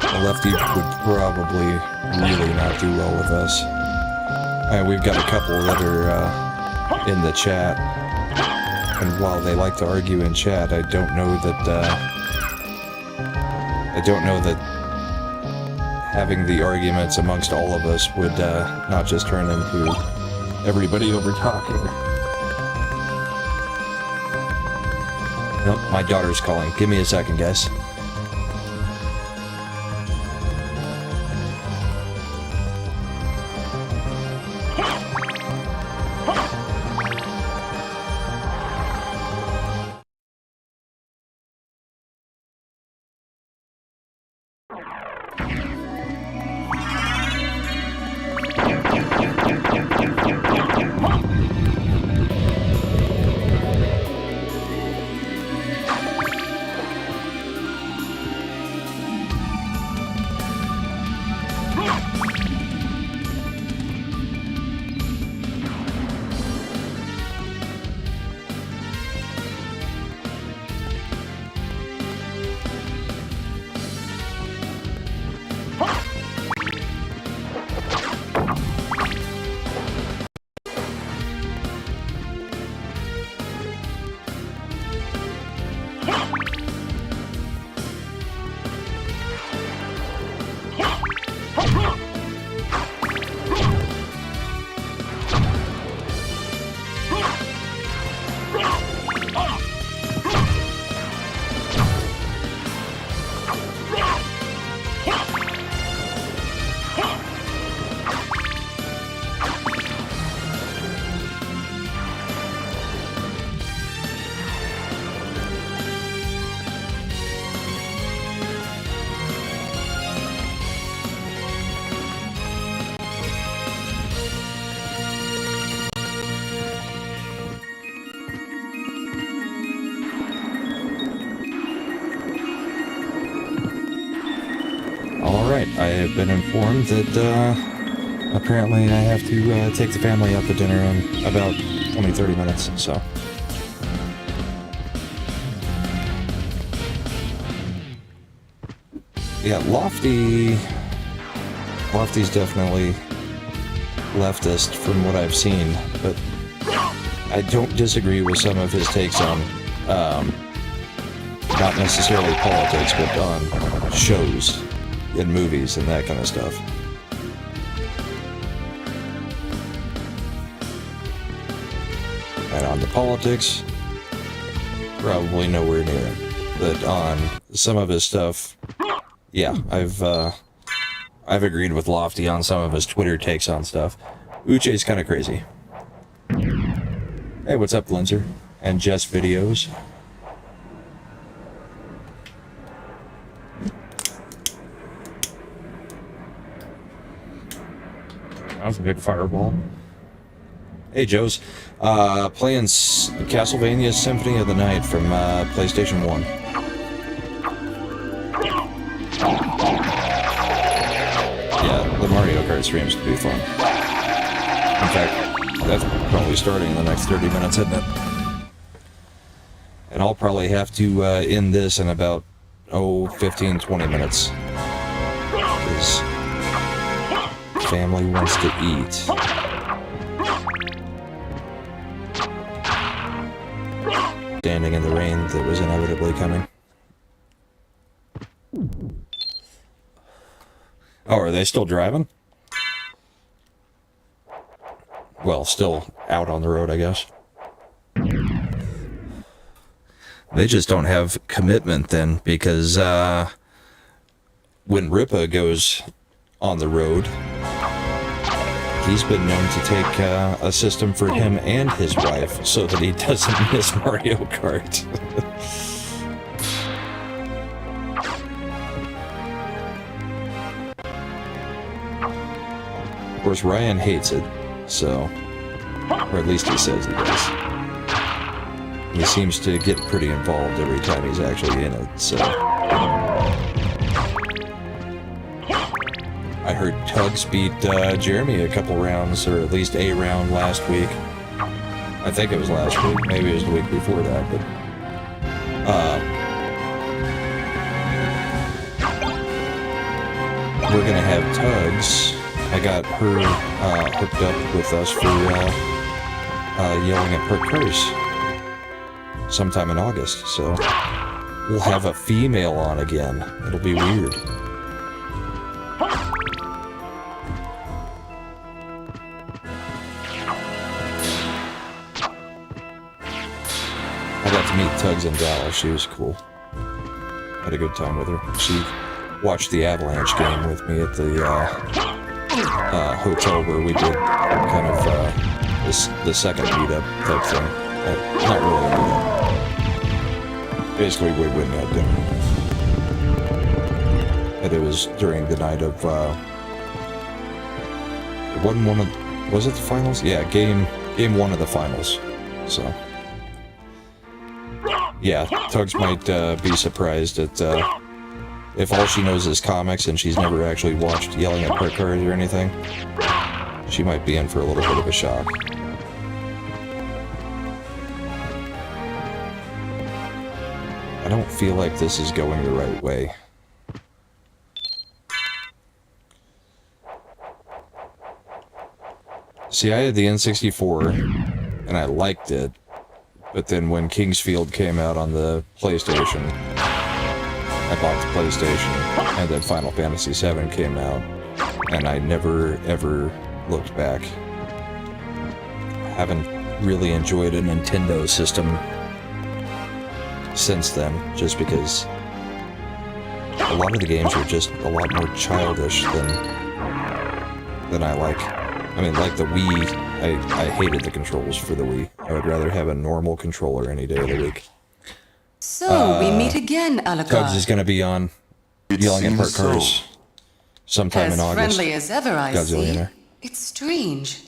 A lefty would probably really not do well with us. We've got a couple that are in the chat, and while they like to argue in chat, I don't know that having the arguments amongst all of us would not just turn into everybody over talking. Nope, my daughter's calling. Give me a second, guys. Alright, I have been informed that apparently I have to take the family out to dinner in about 20-30 minutes, so. Yeah, Lofty's definitely leftist from what I've seen, but I don't disagree with some of his takes on, not necessarily politics, but on shows in movies and that kind of stuff. And on the politics, probably nowhere near it. But on some of his stuff, yeah, I've agreed with Lofty on some of his Twitter takes on stuff. Uche's kind of crazy. Hey, what's up, Linzer? And Jess Videos. That was a big fireball. Hey, Joe's. Playing Castlevania Symphony of the Night from PlayStation 1. Yeah, the Mario Kart streams could be fun. In fact, that's probably starting in the next 30 minutes, isn't it? And I'll probably have to end this in about, 15-20 minutes. Because family wants to eat. Standing in the rain that was inevitably coming. Oh, are they still driving? Well, still out on the road, I guess. They just don't have commitment then, because when Ripa goes on the road, he's been known to take a system for him and his wife so that he doesn't miss Mario Kart. Of course, Ryan hates it, so... or at least he says he does. He seems to get pretty involved every time he's actually in it, so... I heard Tugs beat Jeremy a couple rounds, or at least a round last week. I think it was last week, maybe it was the week before that, but... we're gonna have Tugs. I got her hooked up with us for yelling at Park Curse sometime in August, so we'll have a female on again. It'll be weird. I got to meet Tugs in Dallas. She was cool. Had a good time with her. She watched the Avalanche game with me at the hotel where we did kind of the second meetup type thing. Not really a meetup. Basically, we went and had dinner. And it was during the night of, it wasn't one of, was it the finals? Yeah, game one of the finals. So, yeah, Tugs might be surprised at, if all she knows is comics and she's never actually watched Yelling at Park Cars or anything, she might be in for a little bit of a shock. I don't feel like this is going the right way. See, I had the N64, and I liked it, but then when Kingsfield came out on the PlayStation, I bought the PlayStation, and then Final Fantasy VII came out, and I never, ever looked back. I haven't really enjoyed a Nintendo system since then, just because a lot of the games are just a lot more childish than I like. I mean, like the Wii, I hated the controls for the Wii. I would rather have a normal controller any day of the week. So, we meet again, Tubbs Alucard. is going to be on Yelling at Park Cars sometime As in August. friendly as ever, I see. Godzillionaire. It's strange.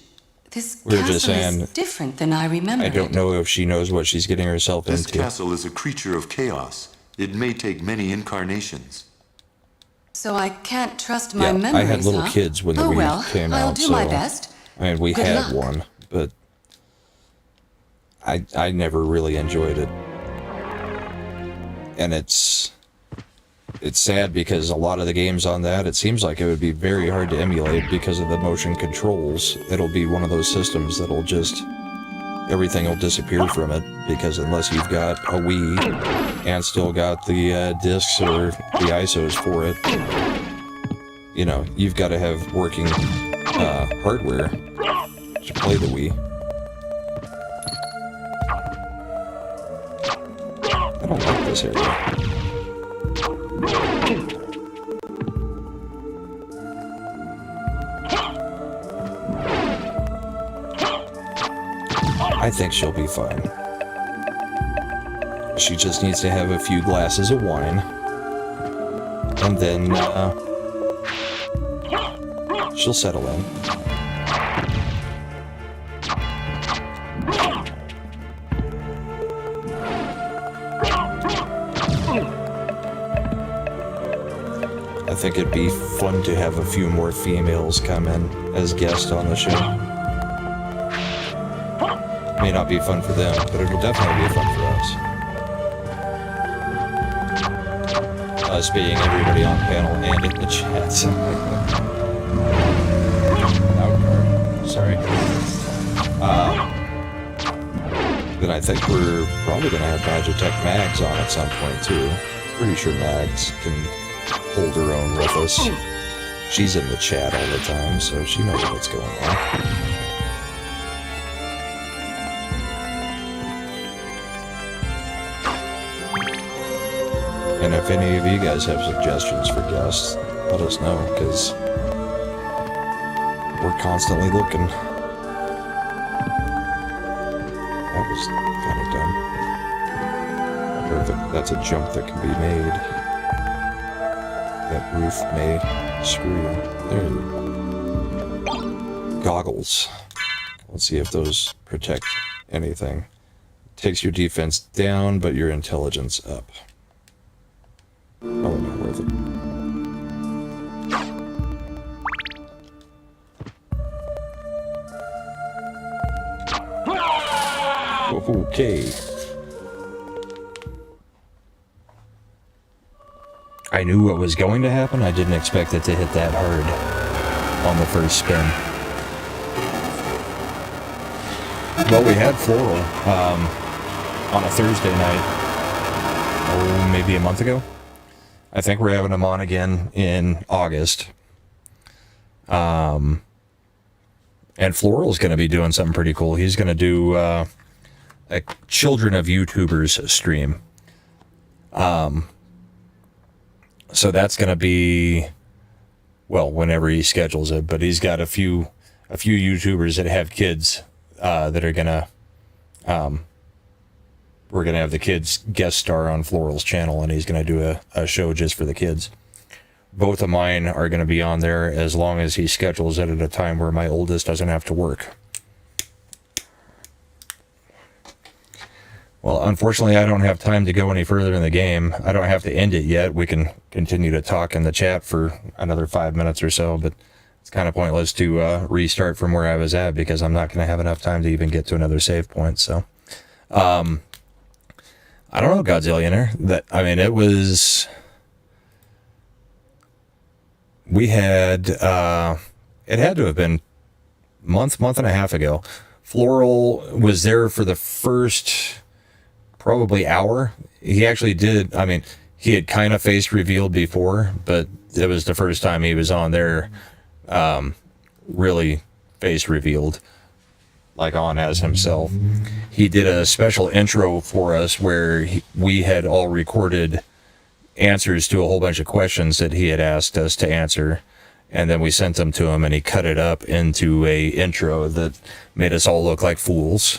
This We were castle just saying, is different than I remember. I don't know if she knows what she's getting herself This into. castle is a creature of chaos. It may take many incarnations. So I can't trust my Yeah, memories, I had little huh? kids when the Oh Wii well, came I'll out, do so my best. I mean, we Good had luck. one, but I never really enjoyed it. And it's sad because a lot of the games on that, it seems like it would be very hard to emulate because of the motion controls. It'll be one of those systems that'll just, everything will disappear from it, because unless you've got a Wii and still got the discs or the ISOs for it, you know, you've got to have working hardware to play the Wii. I don't like this area. I think she'll be fine. She just needs to have a few glasses of wine, and then she'll settle in. I think it'd be fun to have a few more females come in as guests on the show. May not be fun for them, but it'll definitely be fun for us. Us being everybody on panel and in the chat. Sorry. Then I think we're probably going to have Magitech Mags on at some point too. Pretty sure Mags can hold her own with us. She's in the chat all the time, so she knows what's going on. And if any of you guys have suggestions for guests, let us know, because We're constantly looking. That was kind of dumb. I wonder if that's a jump that can be made. That roof may screw you. There you go. Goggles. Let's see if those protect anything. Takes your defense down, but your intelligence up. Probably not worth it. Okay. I knew what was going to happen. I didn't expect it to hit that hard on the first spin. Well, we had Floral on a Thursday night, maybe a month ago. I think we're having him on again in August. And Floral's going to be doing something pretty cool. He's going to do a Children of YouTubers stream. So that's going to be, well, whenever he schedules it, but he's got a few YouTubers that have kids that are going to, we're going to have the kids guest star on Floral's channel, and he's going to do a show just for the kids. Both of mine are going to be on there as long as he schedules it at a time where my oldest doesn't have to work. Well, unfortunately, I don't have time to go any further in the game. I don't have to end it yet. We can continue to talk in the chat for another 5 minutes or so, but it's kind of pointless to restart from where I was at because I'm not going to have enough time to even get to another save point. So, I don't know, Godzillionaire. It was... We had... it had to have been month and a half ago. Floral was there for the first... probably hour. He actually did, he had kind of face revealed before, but it was the first time he was on there, really face revealed, like on as himself. He did a special intro for us where we had all recorded answers to a whole bunch of questions that he had asked us to answer, and then we sent them to him, and he cut it up into a intro that made us all look like fools.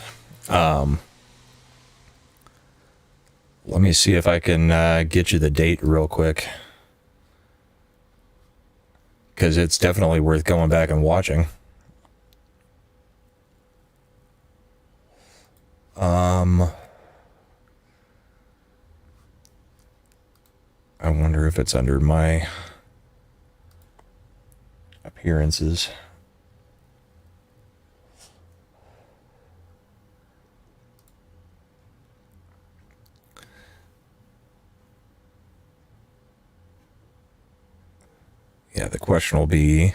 Let me see if I can get you the date real quick, because it's definitely worth going back and watching. I wonder if it's under my appearances. Yeah, the question will be,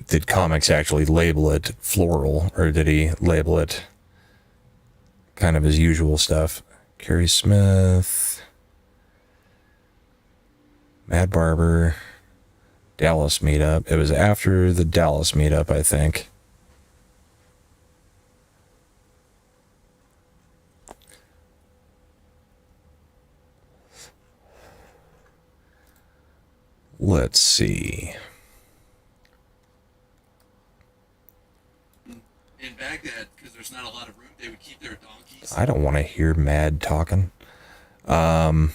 did comics actually label it Floral, or did he label it kind of his usual stuff? Carrie Smith, Mad Barber, Dallas meetup. It was after the Dallas meetup, I think. Let's see. In Baghdad, because there's not a lot of room, they would keep their donkeys. I don't want to hear Mad talking. I'm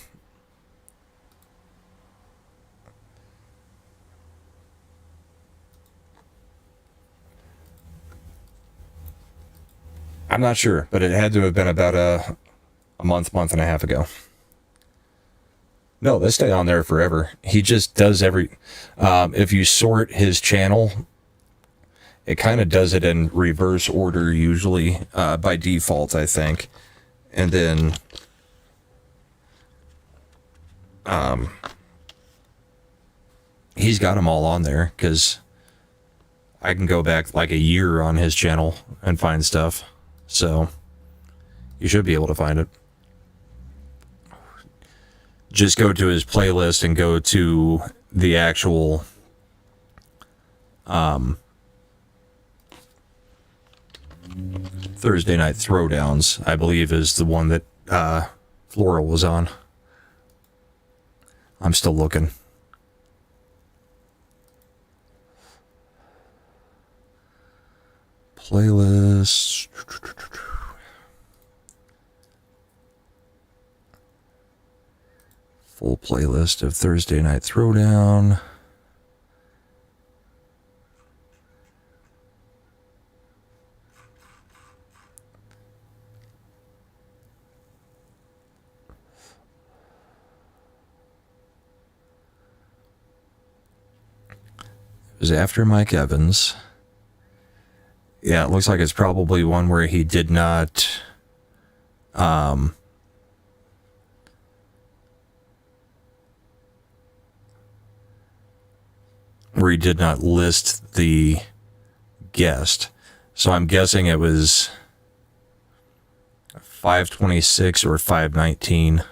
not sure, but it had to have been about a month and a half ago. No, they stay on there forever. He just does if you sort his channel, it kind of does it in reverse order usually, by default, I think. And then, he's got them all on there, because I can go back like a year on his channel and find stuff. So, you should be able to find it. Just go to his playlist and go to the actual Thursday Night Throwdowns, I believe, is the one that Floral was on. I'm still looking. playlist. Full playlist of Thursday Night Throwdown. It was after Mike Evans. Yeah, it looks like it's probably one where he did not list the guest. So I'm guessing it was 526 or 519.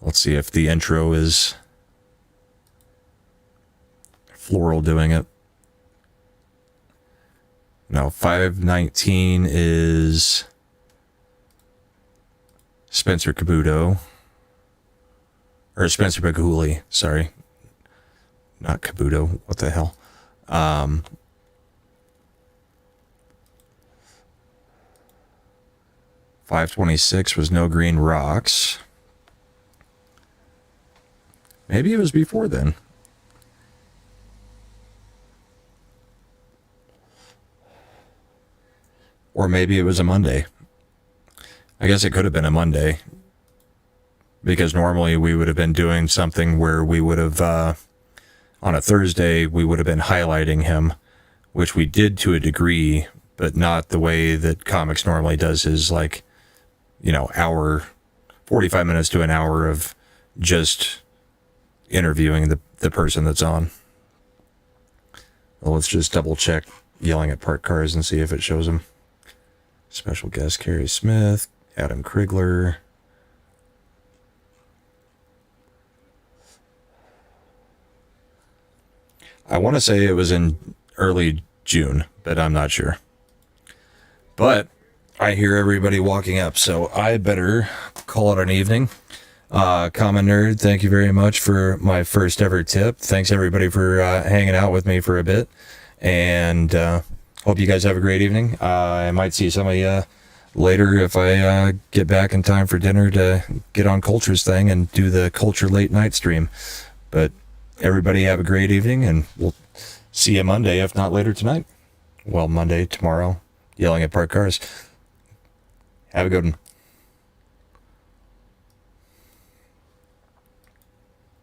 Let's see if the intro is Floral doing it. No, 519 is Spencer Caputo. Or Spencer Baguli, sorry. Not Caputo, what the hell. 526 was No Green Rocks. Maybe it was before then. Or maybe it was a Monday. I guess it could have been a Monday. Because normally we would have been doing something where we would have, on a Thursday, we would have been highlighting him, which we did to a degree, but not the way that comics normally does, is like, you know, 45 minutes to an hour of just interviewing the person that's on. Well, let's just double check Yelling at Parked Cars and see if it shows him. Special guest Carrie Smith, Adam Krigler. I want to say it was in early June, but I'm not sure. But I hear everybody walking up, so I better call it an evening. Common Nerd, thank you very much for my first ever tip. Thanks everybody for hanging out with me for a bit. And hope you guys have a great evening. I might see some of you later if I get back in time for dinner to get on Culture's thing and do the Culture late night stream. But everybody have a great evening, and we'll see you Monday, if not later tonight. Well, Monday, tomorrow, Yelling at Parked Cars. Have a good one.